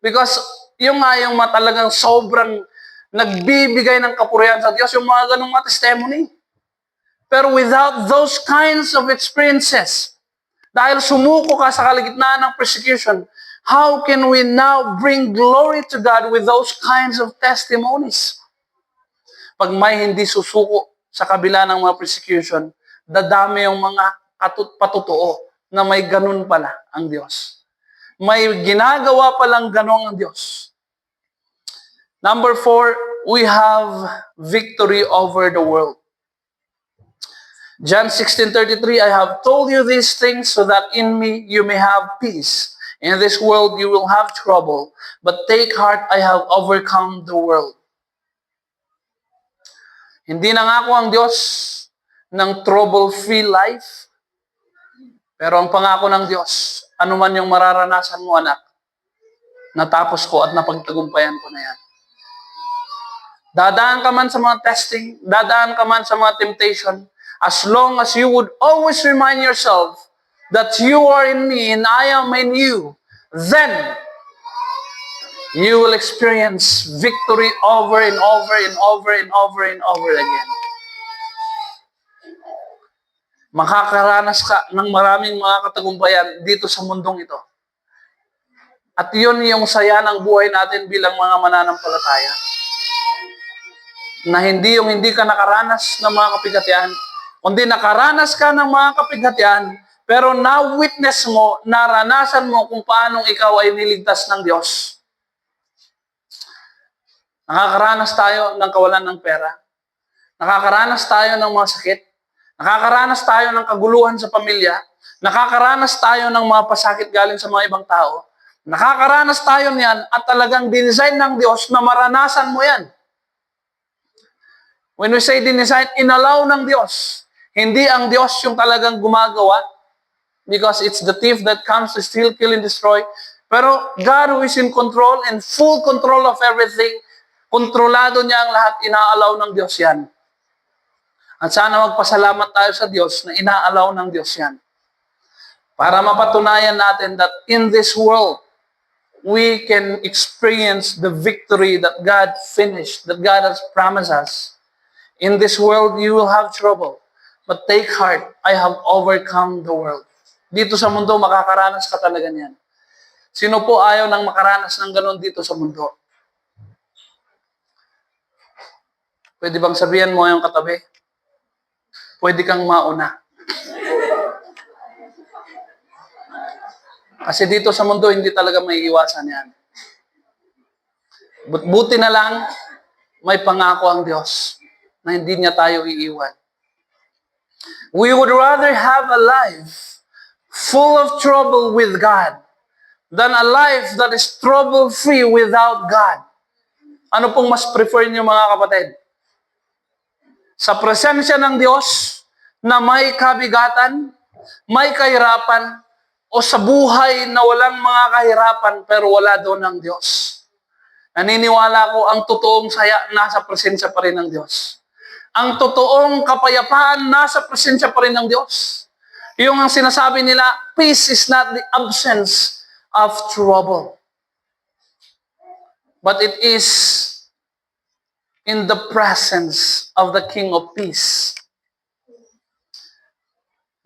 Because yung nga yung talagang sobrang nagbibigay ng kapurihan sa Diyos, yung mga ganong mga testimony. Pero without those kinds of experiences, dahil sumuko ka sa kalagitnaan ng persecution, how can we now bring glory to God with those kinds of testimonies? Pag may hindi susuko sa kabila ng mga persecution, dadami yung mga patutoo na may ganun pala ang Diyos. May ginagawa palang ganun ang Diyos. Number 4, we have victory over the world. John 16:33, I have told you these things so that in me you may have peace. In this world you will have trouble, but take heart, I have overcome the world. Hindi nangako ang Diyos ng trouble-free life, pero ang pangako ng Diyos, anuman yung mararanasan mo, anak, natapos ko at napagtagumpayan ko na yan. Dadaan ka man sa mga testing, dadaan ka man sa mga temptation, as long as you would always remind yourself that you are in me and I am in you, then you will experience victory over and over and over and over and over again. Makakaranas ka ng maraming mga katagumpayan dito sa mundong ito. At yun yung saya ng buhay natin bilang mga mananampalataya. Na hindi yung hindi ka nakaranas ng mga kapighatian, kundi nakaranas ka ng mga kapighatian, pero na-witness mo, naranasan mo kung paanong ikaw ay niligtas ng Diyos. Nakakaranas tayo ng kawalan ng pera. Nakakaranas tayo ng mga sakit. Nakakaranas tayo ng kaguluhan sa pamilya. Nakakaranas tayo ng mga pasakit galing sa mga ibang tao. Nakakaranas tayo niyan at talagang dinesign ng Diyos na maranasan mo yan. When we say dinesign, inalaw ng Diyos. Hindi ang Diyos yung talagang gumagawa because it's the thief that comes to steal, kill, and destroy. Pero God who is in control and full control of everything, kontrolado niya ang lahat, inaalaw ng Diyos yan. At sana magpasalamat tayo sa Diyos na inaalaw ng Diyos yan. Para mapatunayan natin that in this world, we can experience the victory that God finished, that God has promised us. In this world, you will have trouble. But take heart, I have overcome the world. Dito sa mundo, makakaranas ka talaga niyan. Sino po ayaw nang makaranas ng ganun dito sa mundo? Pwede bang sabihan mo yung katabi? Pwede kang mauna. Kasi dito sa mundo, hindi talaga may iwasan yan. Buti na lang, may pangako ang Diyos na hindi niya tayo iiwan. We would rather have a life full of trouble with God than a life that is trouble-free without God. Ano pong mas prefer niyo mga kapatid? Sa presensya ng Diyos na may kabigatan, may kahirapan, o sa buhay na walang mga kahirapan pero wala doon ang Diyos. Naniniwala ko ang totoong saya nasa presensya pa rin ng Diyos. Ang totoong kapayapaan nasa presensya pa rin ng Diyos. Yung ang sinasabi nila, peace is not the absence of trouble. But it is in the presence of the King of Peace.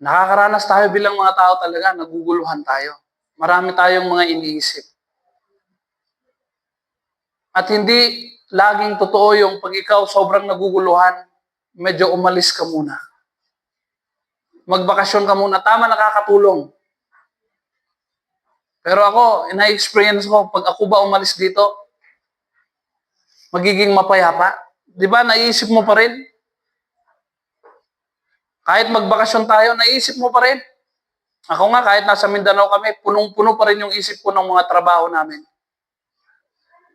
Nakakaranas tayo bilang mga tao talaga, naguguluhan tayo. Marami tayong mga iniisip. At hindi laging totoo yung pag ikaw sobrang naguguluhan, medyo umalis ka muna. Magbakasyon ka muna, tama, nakakatulong. Pero ako, ina-experience ko, pag ako ba umalis dito, magiging mapayapa. Di ba, naiisip mo pa rin? Kahit magbakasyon tayo, naisip mo pa rin. Ako nga, kahit nasa Mindanao kami, punong-puno pa rin yung isip ko ng mga trabaho namin.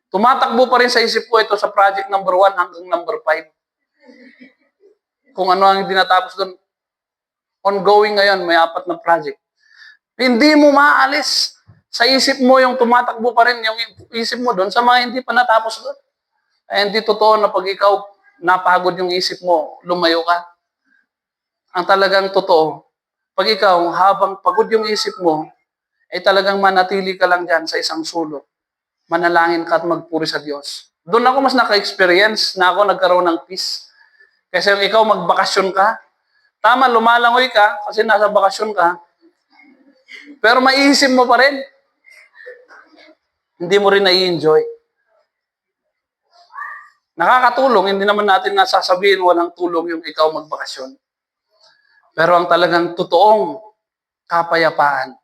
Tumatakbo pa rin sa isip ko ito sa project number 1 hanggang number 5. Kung ano ang dinatapos doon. Ongoing ngayon, may 4 na project. Hindi mo maalis. Sa isip mo yung tumatakbo pa rin yung isip mo doon sa mga hindi pa natapos doon. Ay hindi totoo na pag ikaw napagod yung isip mo, lumayo ka. Ang talagang totoo, pag ikaw habang pagod yung isip mo, ay talagang manatili ka lang dyan sa isang sulok. Manalangin ka at magpuri sa Diyos. Doon ako mas naka-experience na ako nagkaroon ng peace. Kasi ikaw magbakasyon ka, tama, lumalangoy ka kasi nasa bakasyon ka, pero maiisip mo pa rin. Hindi mo rin nai-enjoy. Nakakatulong, hindi naman natin nasasabihin walang tulong yung ikaw magbakasyon. Pero ang talagang totoong kapayapaan,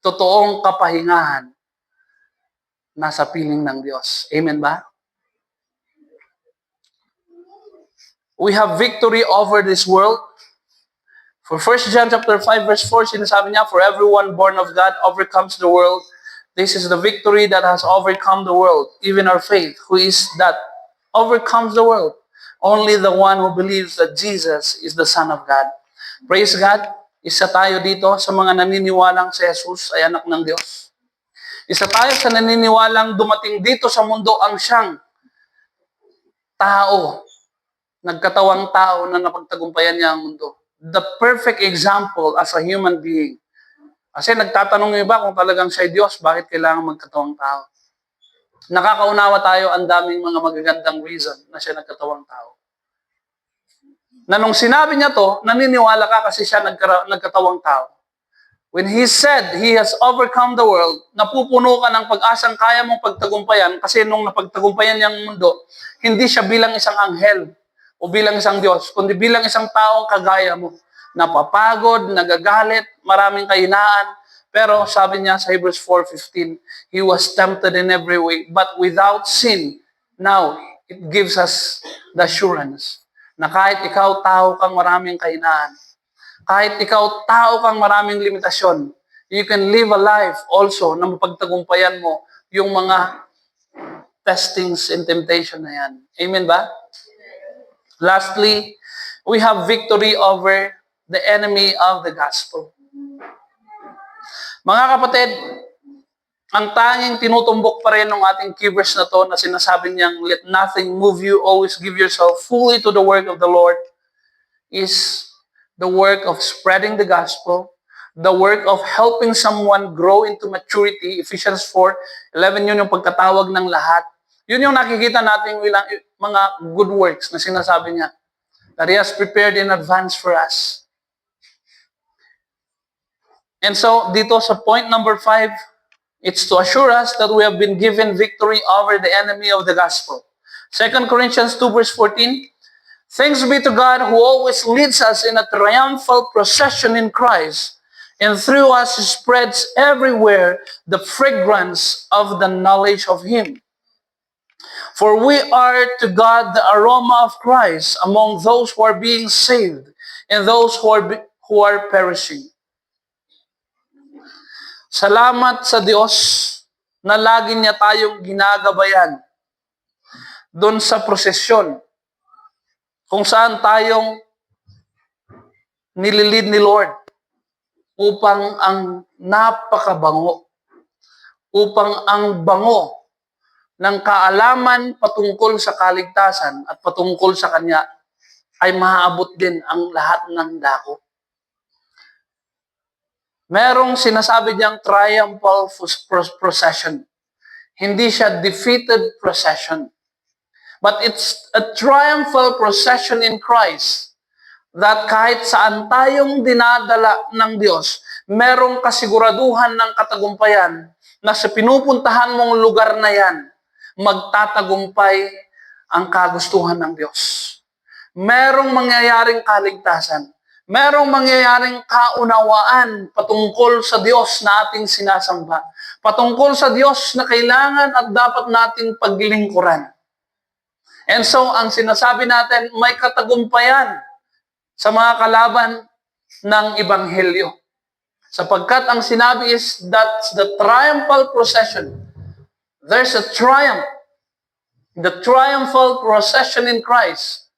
totoong kapahingahan, nasa piling ng Diyos. Amen ba? We have victory over this world. For 1 John chapter 5 verse 4, sinasabi niya, for everyone born of God overcomes the world. This is the victory that has overcome the world, even our faith. Who is that overcomes the world? Only the one who believes that Jesus is the Son of God. Praise God. Isa tayo dito sa mga naniniwalang si Jesus ay anak ng Diyos. Isa tayo sa naniniwalang dumating dito sa mundo ang siyang tao, nagkatawang tao na napagtagumpayan niya ang mundo. The perfect example as a human being. Kasi nagtatanong yung iba kung talagang siya Diyos, bakit kailangan magkatawang tao? Nakakaunawa tayo ang daming mga magagandang reason na siya nagkatawang tao. Na nung sinabi niya to, naniniwala ka kasi siya nagkatawang tao. When He said He has overcome the world, napupuno ka ng pag-asang kaya mong pagtagumpayan kasi nung napagtagumpayan niyang mundo, hindi siya bilang isang anghel o bilang isang Diyos, kundi bilang isang taong kagaya mo. Napapagod, nagagalit, maraming kahinaan. Pero sabi niya sa Hebrews 4:15, He was tempted in every way, but without sin. Now, it gives us the assurance na kahit ikaw tao kang maraming kahinaan, kahit ikaw tao kang maraming limitasyon, you can live a life also na mapagtagumpayan mo yung mga testings and temptation na yan. Amen ba? Lastly, we have victory over the enemy of the gospel. Mga kapatid, ang tanging tinutumbok pa rin ng ating key verse na to na sinasabi niyang, let nothing move you, always give yourself fully to the work of the Lord, is the work of spreading the gospel, the work of helping someone grow into maturity. Ephesians 4:11, yun yung pagkatawag ng lahat. Yun yung nakikita natin bilang mga good works na sinasabi niya, that He has prepared in advance for us. And so, dito sa point number 5, it's to assure us that we have been given victory over the enemy of the gospel. 2 Corinthians 2 verse 14, thanks be to God who always leads us in a triumphal procession in Christ, and through us spreads everywhere the fragrance of the knowledge of Him. For we are to God the aroma of Christ among those who are being saved and those who are perishing. Salamat sa Diyos na lagi niya tayong ginagabayan doon sa prosesyon kung saan tayong nililid ni Lord upang ang napakabango, upang ang bango ng kaalaman patungkol sa kaligtasan at patungkol sa Kanya ay maaabot din ang lahat ng dako. Merong sinasabi niyang triumphal procession. Hindi siya defeated procession. But it's a triumphal procession in Christ that kahit saan tayong dinadala ng Diyos, merong kasiguraduhan ng katagumpayan na sa pinupuntahan mong lugar na yan, magtatagumpay ang kagustuhan ng Diyos. Merong mangyayaring kaligtasan. Merong mangyayaring kaunawaan patungkol sa Diyos na ating sinasamba. Patungkol sa Diyos na kailangan at dapat nating paglingkuran. And so, ang sinasabi natin, may katagumpayan sa mga kalaban ng Ebanghelyo. Sapagkat ang sinabi is that's the triumphal procession. There's a triumph. The triumphal procession in Christ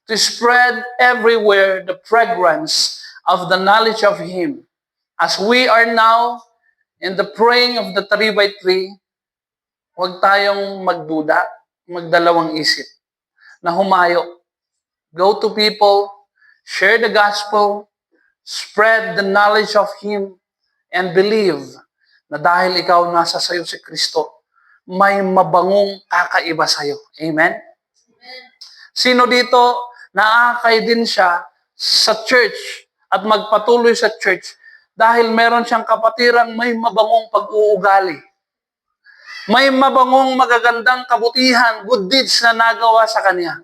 to spread everywhere the fragrance of the knowledge of Him. As we are now in the praying of the 3x3, huwag tayong magduda, magdalawang isip, na humayo. Go to people, share the gospel, spread the knowledge of Him, and believe na dahil ikaw nasa sayo si Kristo, may mabangong kakaiba sayo. Amen? Sino dito naakay din siya sa church at magpatuloy sa church dahil meron siyang kapatirang may mabangong pag-uugali. May mabangong magagandang kabutihan, good deeds na nagawa sa kanya.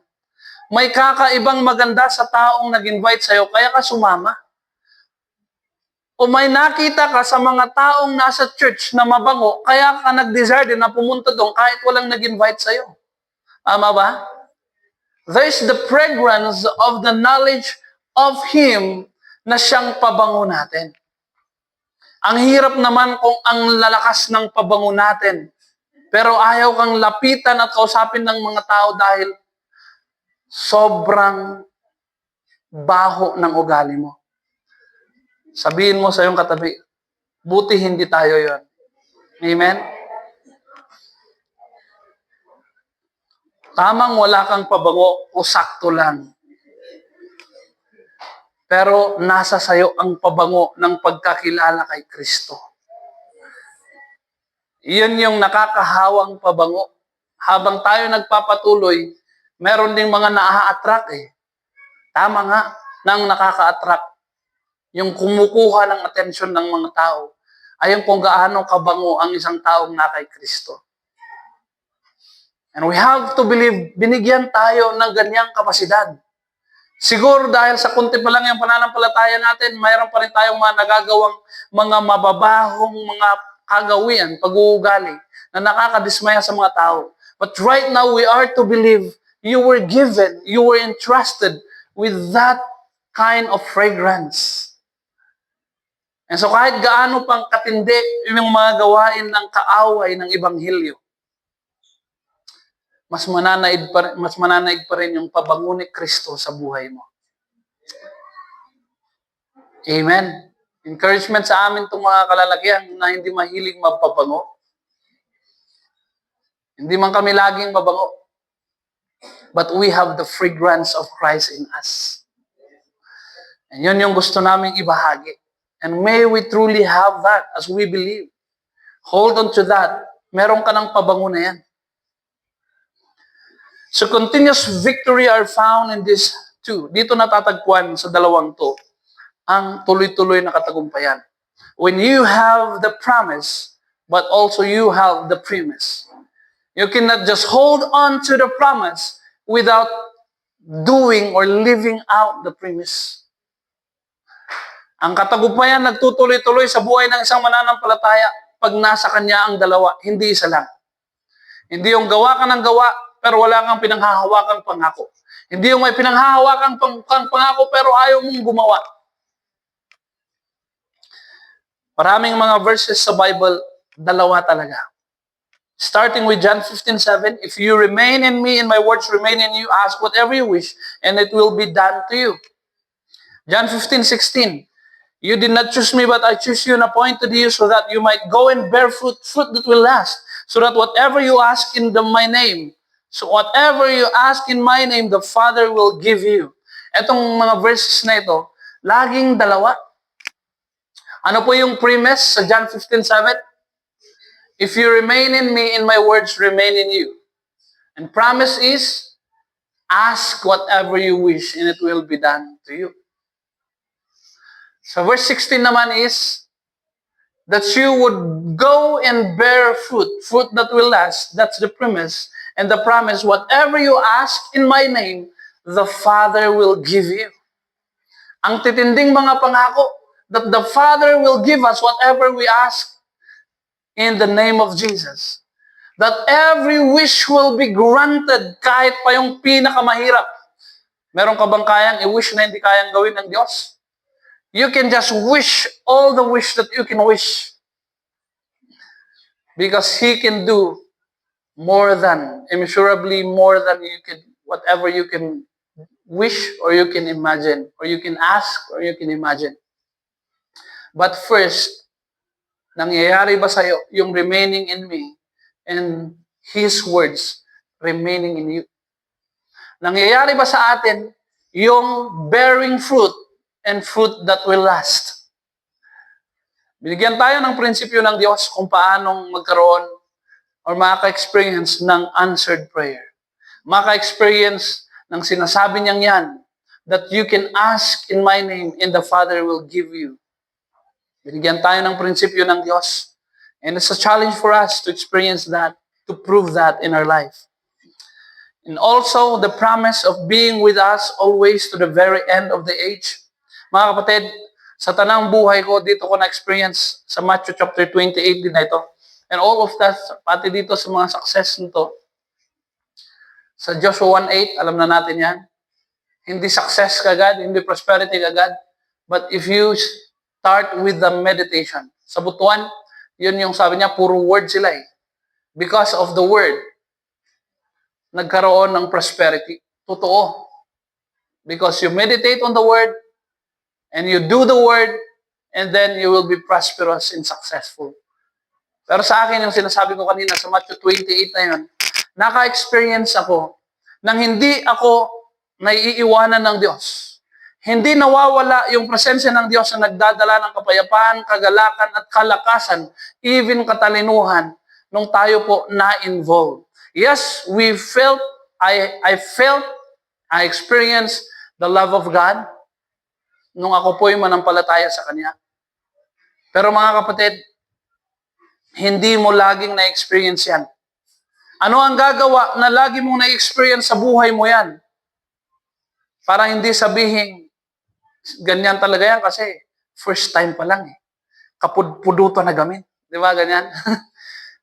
May kakaibang maganda sa taong nag-invite sa'yo, kaya ka sumama. O may nakita ka sa mga taong nasa church na mabango, kaya ka nag-desire na pumunta doon kahit walang nag-invite sa'yo. Tama ba? There's the fragrance of the knowledge of Him na siyang pabango natin. Ang hirap naman kung ang lalakas ng pabango natin, pero ayaw kang lapitan at kausapin ng mga tao dahil sobrang baho ng ugali mo. Sabihin mo sa iyong katabi, buti hindi tayo yon. Amen? Tamang wala kang pabango o sakto lang. Pero nasa sayo ang pabango ng pagkakilala kay Kristo. Iyon yung nakakahawang pabango. Habang tayo nagpapatuloy, meron ding mga naa-attract eh. Tama nga, nang nakaka-attract. Yung kumukuha ng atensyon ng mga tao, ayon kung gaano kabango ang isang taong na kay Kristo. And we have to believe, binigyan tayo ng ganyang kapasidad. Siguro dahil sa kunti pa lang yung pananampalataya natin, mayroon pa rin tayong mga nagagawang mga mababahong mga kagawian, pag-uugali, na nakakadismaya sa mga tao. But right now, we are to believe you were given, you were entrusted with that kind of fragrance. And so kahit gaano pang katindi yung mga gawain ng kaaway ng Ebanghelyo, mas mananaig pa rin yung pabango ni Kristo sa buhay mo. Amen. Encouragement sa amin itong mga kalalakihan na hindi mahilig magpabango. Hindi man kami laging mabango. But we have the fragrance of Christ in us. And yun yung gusto naming ibahagi. And may we truly have that as we believe. Hold on to that. Meron ka ng pabango na yan. So continuous victory are found in this two. Dito natatagpuan sa dalawang to ang tuloy-tuloy na katagumpayan. When you have the promise, but also you have the premise. You cannot just hold on to the promise without doing or living out the premise. Ang katagumpayan nagtutuloy-tuloy sa buhay ng isang mananampalataya pag nasa kanya ang dalawa, hindi isa lang. Hindi yung gawa ka ng gawa, pero wala kang pinanghahawakang pangako. Hindi yung may pinanghahawakang pangako, pero ayaw mong gumawa. Maraming mga verses sa Bible, dalawa talaga. Starting with John 15:7, if you remain in me and my words remain in you, ask whatever you wish, and it will be done to you. John 15:16, you did not choose me, but I choose you and appointed you so that you might go and bear fruit that will last, so that whatever you ask in my name, the Father will give you. Etong mga verses na ito, laging dalawa. Ano po yung premise sa John 15:7? If you remain in me and my words remain in you. And promise is, ask whatever you wish and it will be done to you. So verse 16 naman is, that you would go and bear fruit that will last. That's the premise. And the promise, whatever you ask in my name, the Father will give you. Ang titinding mga pangako, that the Father will give us whatever we ask in the name of Jesus. That every wish will be granted kahit pa yung pinakamahirap. Meron ka bang kayang i-wish na hindi kayang gawin ng Diyos? You can just wish all the wish that you can wish. Because He can do more than, immeasurably more than you can, whatever you can wish or you can imagine, or you can ask or you can imagine. But first, nangyayari ba sa'yo yung remaining in me and His words remaining in you? Nangyayari ba sa atin yung bearing fruit and fruit that will last? Binigyan tayo ng prinsipyo ng Diyos kung paanong magkaroon or maka-experience ng answered prayer. Maka-experience ng sinasabi niyang yan, that you can ask in my name and the Father will give you. Binigyan tayo ng prinsipyo ng Diyos. And it's a challenge for us to experience that, to prove that in our life. And also, the promise of being with us always to the very end of the age. Mga kapatid, sa tanang buhay ko, dito ko na-experience sa Matthew chapter 28 din na ito. And all of that, pati dito sa mga success nito. Sa Joshua 1:8, alam na natin yan. Hindi success kagad, hindi prosperity kagad. But if you start with the meditation. Sa Butuan, yun yung sabi niya, puro word sila eh. Because of the word, nagkaroon ng prosperity. Totoo. Because you meditate on the word, and you do the word, and then you will be prosperous and successful. Pero sa akin, yung sinasabi ko kanina sa Matthew 28 na yun, naka-experience ako nang hindi ako naiiwanan ng Diyos. Hindi nawawala yung presensya ng Diyos na nagdadala ng kapayapaan, kagalakan, at kalakasan, even katalinuhan, nung tayo po na-involved. Yes, I experienced the love of God nung ako po'y manampalataya sa Kanya. Pero mga kapatid, hindi mo laging na-experience yan. Ano ang gagawa na lagi mong na-experience sa buhay mo yan? Para hindi sabihin, ganyan talaga yan kasi first time pa lang eh. Kapudpuduto na gamit. Di ba ganyan?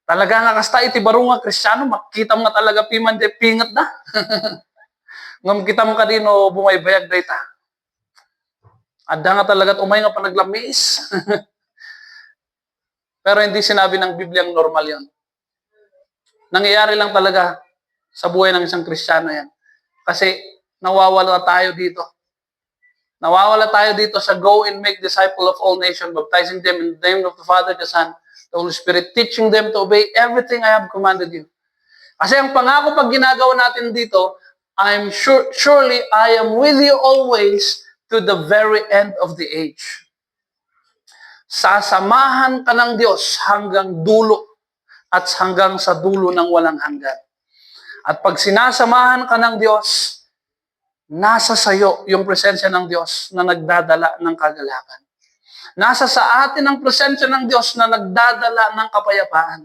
Talaga nga kasta iti baro nga Kristiyano, makita mo nga talaga piman de pingat na. Ngam kita mo kadino bungay bayag dayta. Adda nga talaga umay nga panaglamis. Pero hindi sinabi ng Bibliang normal yon. Nangyayari lang talaga sa buhay ng isang Kristiyano yan. Kasi nawawala tayo dito. Nawawala tayo dito sa go and make disciple of all nations, baptizing them in the name of the Father, the Son, the Holy Spirit, teaching them to obey everything I have commanded you. Kasi ang pangako pag ginagawa natin dito, surely I am with you always to the very end of the age. Sasamahan ka ng Diyos hanggang dulo at hanggang sa dulo ng walang hanggan. At pag sinasamahan ka ng Diyos, nasa sayo yung presensya ng Diyos na nagdadala ng kagalakan. Nasa sa atin ang presensya ng Diyos na nagdadala ng kapayapaan,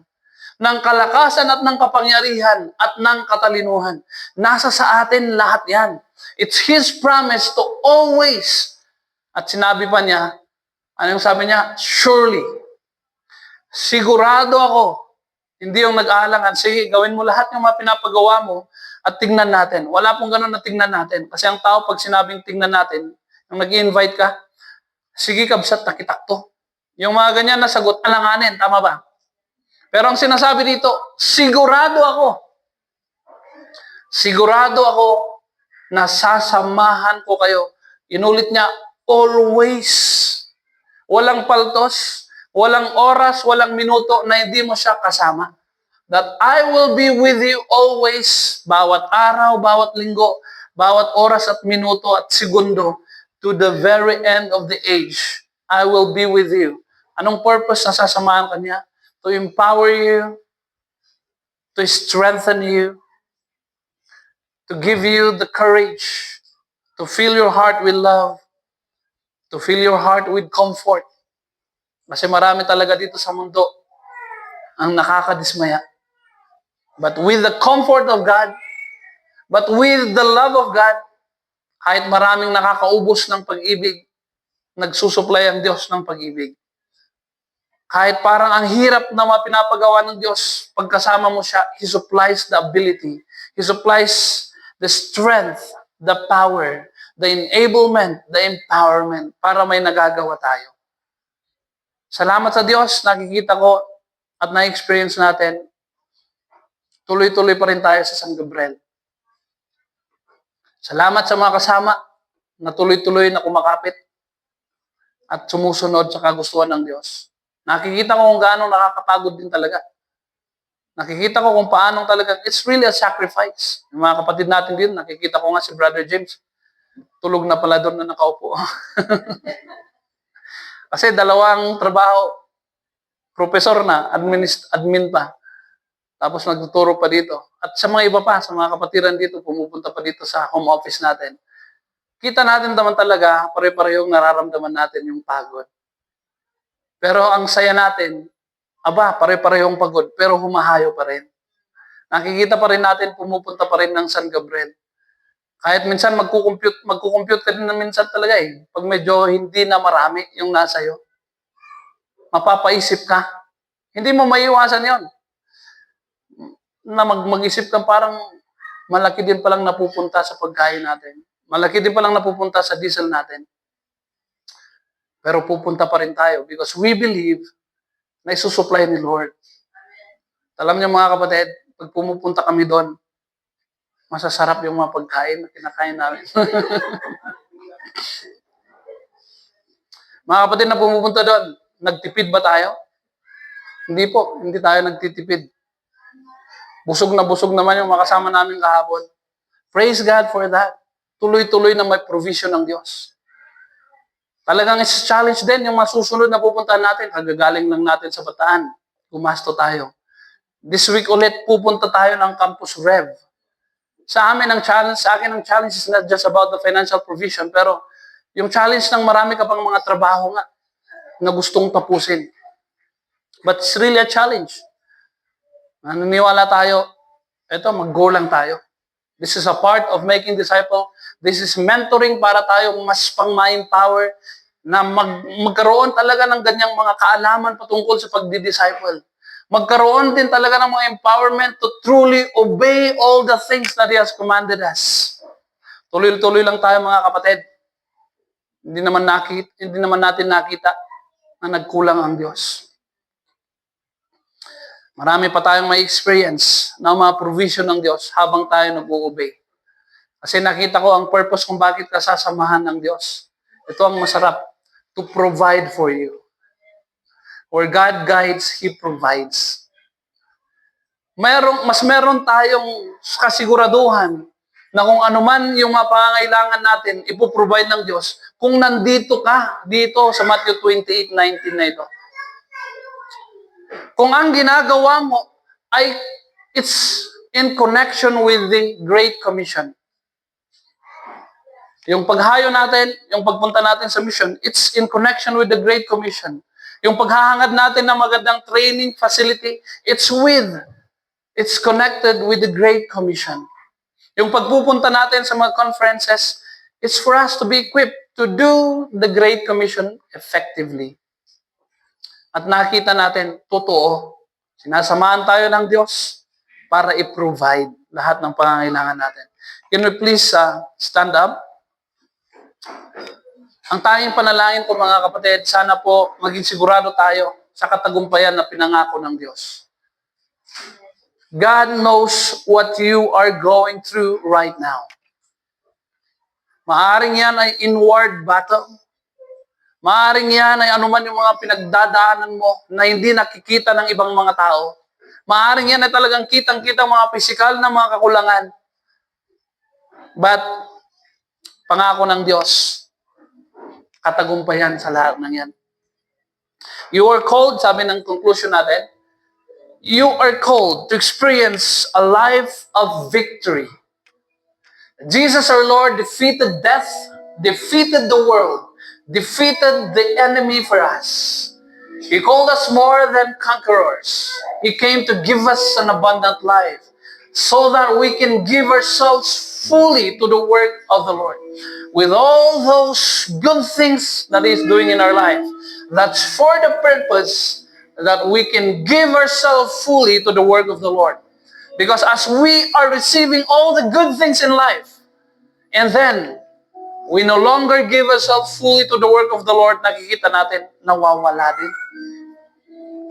ng kalakasan at ng kapangyarihan at ng katalinuhan. Nasa sa atin lahat yan. It's His promise to always. At sinabi pa niya, ano yung sabi niya? Surely. Sigurado ako. Hindi yung nag-aalangan. Sige, gawin mo lahat yung mga pinapagawa mo at tingnan natin. Wala pong ganun na tingnan natin. Kasi ang tao pag sinabing tingnan natin, yung nag-i-invite ka, sige kabsat, nakitakto. Yung mga ganyan na sagot, alanganin. Tama ba? Pero ang sinasabi dito, sigurado ako. Sigurado ako na sasamahan ko kayo. Inulit niya, always. Walang paltos, walang oras, walang minuto na hindi mo siya kasama. That I will be with you always, bawat araw, bawat linggo, bawat oras at minuto at segundo, to the very end of the age. I will be with you. Anong purpose na sasamahan ka niya? To empower you, to strengthen you, to give you the courage, to fill your heart with love, to fill your heart with comfort. Kasi marami talaga dito sa mundo ang nakakadismaya. But with the comfort of God, but with the love of God, kahit maraming nakakaubos ng pag-ibig, nagsusupply ang Diyos ng pag-ibig. Kahit parang ang hirap na mapinapagawa ng Diyos, pagkasama mo siya, He supplies the ability. He supplies the strength, the power, the enablement, the empowerment para may nagagawa tayo. Salamat sa Diyos, nakikita ko at na-experience natin, tuloy-tuloy pa rin tayo sa San Gabriel. Salamat sa mga kasama na tuloy-tuloy na kumakapit at sumusunod sa kagustuhan ng Diyos. Nakikita ko kung gaano nakakapagod din talaga. Nakikita ko kung paano talaga, it's really a sacrifice. Yung mga kapatid natin din, nakikita ko nga si Brother James, tulog na pala doon na nakaupo. Kasi dalawang trabaho, professor na, admin pa. Tapos nagtuturo pa dito. At sa mga iba pa, sa mga kapatiran dito, pumupunta pa dito sa home office natin. Kita natin naman talaga, pare-parehong nararamdaman natin yung pagod. Pero ang saya natin, pare-parehong pagod, pero humahayo pa rin. Nakikita pa rin natin, pumupunta pa rin ng San Gabriel. Kahit minsan magkukompute ka din na minsan talaga eh. Pag medyo hindi na marami yung nasa iyo. Mapapaisip ka. Hindi mo maiiwasan yon. Na mag-isip ka parang malaki din palang napupunta sa pagkain natin. Malaki din palang napupunta sa diesel natin. Pero pupunta pa rin tayo because we believe na isusupply ni Lord. Alam niyo mga kapatid, pag pumupunta kami doon, masasarap yung mga pagkain na kinakain namin. Mga kapatid na pumupunta doon, nagtipid ba tayo? Hindi po, hindi tayo nagtitipid. Busog naman yung mga kasama namin kahapon. Praise God for that. Tuloy-tuloy na may provision ng Diyos. Talagang is-challenge din yung masusunod na pupuntahan natin. Kagagaling lang natin sa Bataan. Gumasto tayo. This week ulit, pupunta tayo ng Campus Rev. Sa akin ang challenge is not just about the financial provision, pero yung challenge ng marami ka pang mga trabaho nga na gustong tapusin. But it's really a challenge. Naniniwala tayo, mag-go lang tayo. This is a part of making disciple. This is mentoring para tayo mas pang ma-empower na magkaroon talaga ng ganyang mga kaalaman patungkol sa pagdi-disciple. Magkaroon din talaga ng mga empowerment to truly obey all the things that He has commanded us. Tuloy-tuloy lang tayo mga kapatid. Hindi naman natin nakita na nagkulang ang Diyos. Marami pa tayong may experience na mga provision ng Diyos habang tayo nag-o-obey. Kasi nakita ko ang purpose kung bakit ka sasamahan ng Diyos. Ito ang masarap, to provide for you. Where God guides, He provides. Mas meron tayong kasiguraduhan na kung ano man yung mga pangangailangan natin, ipoprovide ng Diyos kung nandito ka, dito sa Matthew 28:19 na ito. Kung ang ginagawa mo ay it's in connection with the Great Commission. Yung paghayo natin, yung pagpunta natin sa mission, it's in connection with the Great Commission. Yung paghahangad natin ng magandang training facility, it's connected with the Great Commission. Yung pagpupunta natin sa mga conferences, it's for us to be equipped to do the Great Commission effectively. At nakita natin, totoo, sinasamahan tayo ng Diyos para i-provide lahat ng pangangailangan natin. Can we please stand up? Ang tanging panalangin ko mga kapatid, sana po maging sigurado tayo sa katagumpayan na pinangako ng Diyos. God knows what you are going through right now. Maaring yan ay inward battle. Maaring yan ay anuman yung mga pinagdadaanan mo na hindi nakikita ng ibang mga tao. Maaring yan ay talagang kitang-kita mga pisikal na mga kakulangan. But, pangako ng Diyos, katagumpayan sa lahat ng yan. You are called, sabi ng conclusion natin, you are called to experience a life of victory. Jesus our Lord defeated death, defeated the world, defeated the enemy for us. He called us more than conquerors. He came to give us an abundant life so that we can give ourselves fully to the work of the Lord. With all those good things that He's doing in our life, that's for the purpose that we can give ourselves fully to the work of the Lord. Because as we are receiving all the good things in life, And then, we no longer give ourselves fully to the work of the Lord, nakikita natin, nawawala din.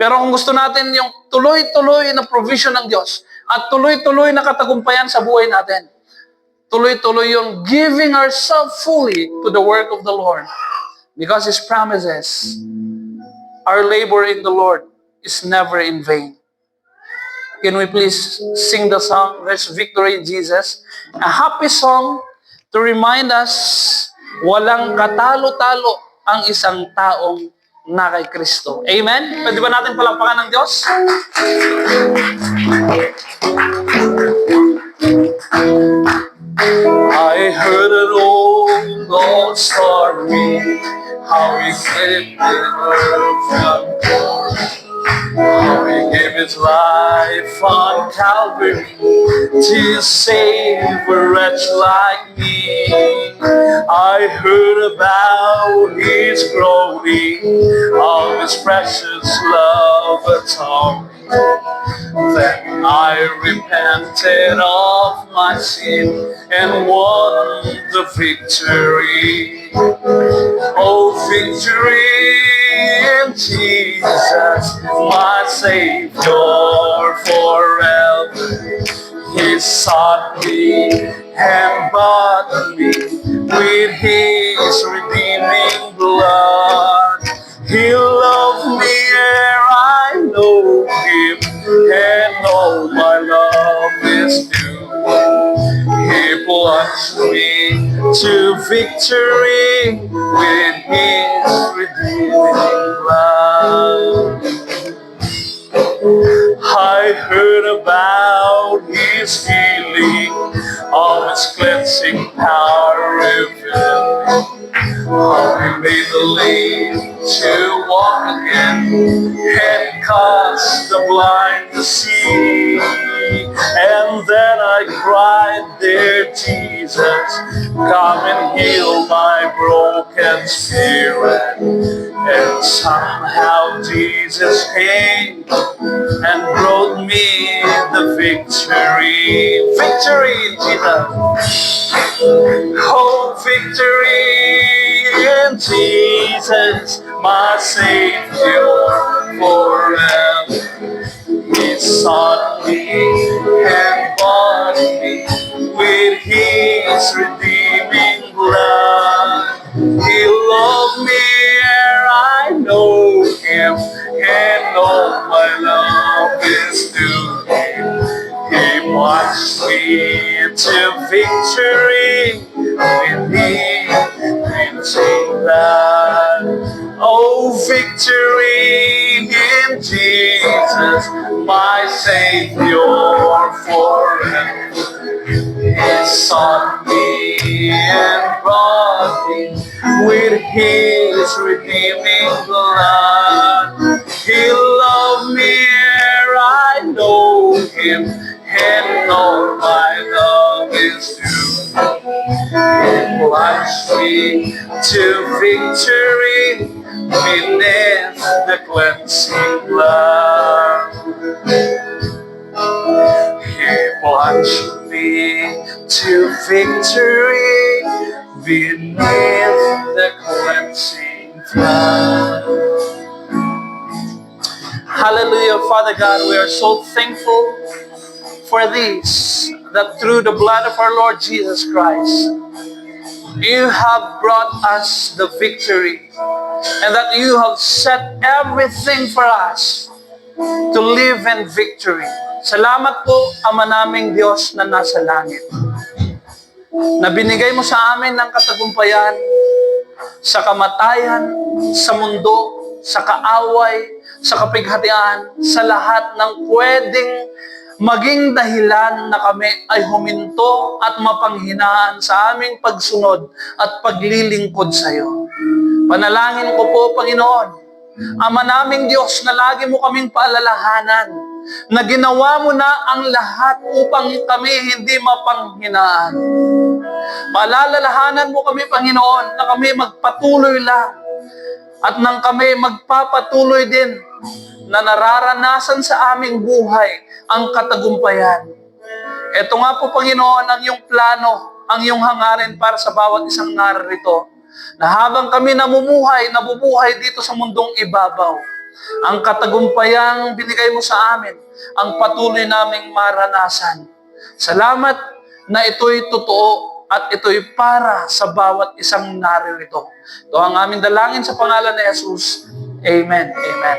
Pero kung gusto natin yung tuloy-tuloy na provision ng Diyos at tuloy-tuloy na katagumpayan sa buhay natin, tuloy-tuloy yung giving ourselves fully to the work of the Lord. Because His promises, our labor in the Lord is never in vain. Can we please sing the song, There's Victory in Jesus? A happy song to remind us, walang katalo-talo ang isang taong na kay Kristo. Amen? Pwede ba natin palakpakan ng Diyos? I heard an old story, how He saved the world from glory, how He gave His life on Calvary to save a wretch like me. I heard about His glory, of His precious love atonement. Then I repented of my sin and won the victory. Oh, victory in Jesus, my Savior forever. He sought me and bought me with His redeeming blood. He loved me ere I know Him, and all my love is due. He plunged me to victory with His redeeming blood. I heard about His healing, of His cleansing power revealed. How He made the lame to walk again, and caused the blind to see. And then I cried, Dear Jesus, come and heal my broken spirit. And somehow Jesus came and brought me the victory. Victory in Jesus. Oh, victory in Jesus, my Savior forever. He sought me and bought me with His redeeming blood. He loved me ere I know Him, and all my love is to Him. He watched me to victory with His cleansing blood. Oh, victory in Jesus, my Savior forever. He sought me and brought me with His redeeming blood. He loved me ere I know Him, and all my love is due. He plunged me to victory beneath the cleansing blood. He plunged me to victory beneath the cleansing blood. Hallelujah, Father God, we are so thankful for this, that through the blood of our Lord Jesus Christ, You have brought us the victory, and that You have set everything for us to live in victory. Salamat po, Ama naming Diyos na nasa langit, na binigay Mo sa amin ng katagumpayan sa kamatayan, sa mundo, sa kaaway, sa kapighatian, sa lahat ng pwedeng maging dahilan na kami ay huminto at mapanghinaan sa aming pagsunod at paglilingkod sa iyo. Panalangin ko po, Panginoon, Ama naming Diyos, na lagi Mo kaming paalalahanan na ginawa Mo na ang lahat upang kami hindi mapanghinaan. Paalalahanan Mo kami, Panginoon, na kami magpatuloy lang at nang kami magpapatuloy din na nararanasan sa aming buhay ang katagumpayan. Ito nga po, Panginoon, ang Iyong plano ang iyong hangarin para sa bawat isang naririto. Na habang kami nabubuhay dito sa mundong ibabaw, ang katagumpayang binigay mo sa amin, ang patuloy naming maranasan. Salamat na ito'y totoo at ito'y para sa bawat isang naririto. Ito ang aming dalangin sa pangalan ni Jesus. Amen. Amen.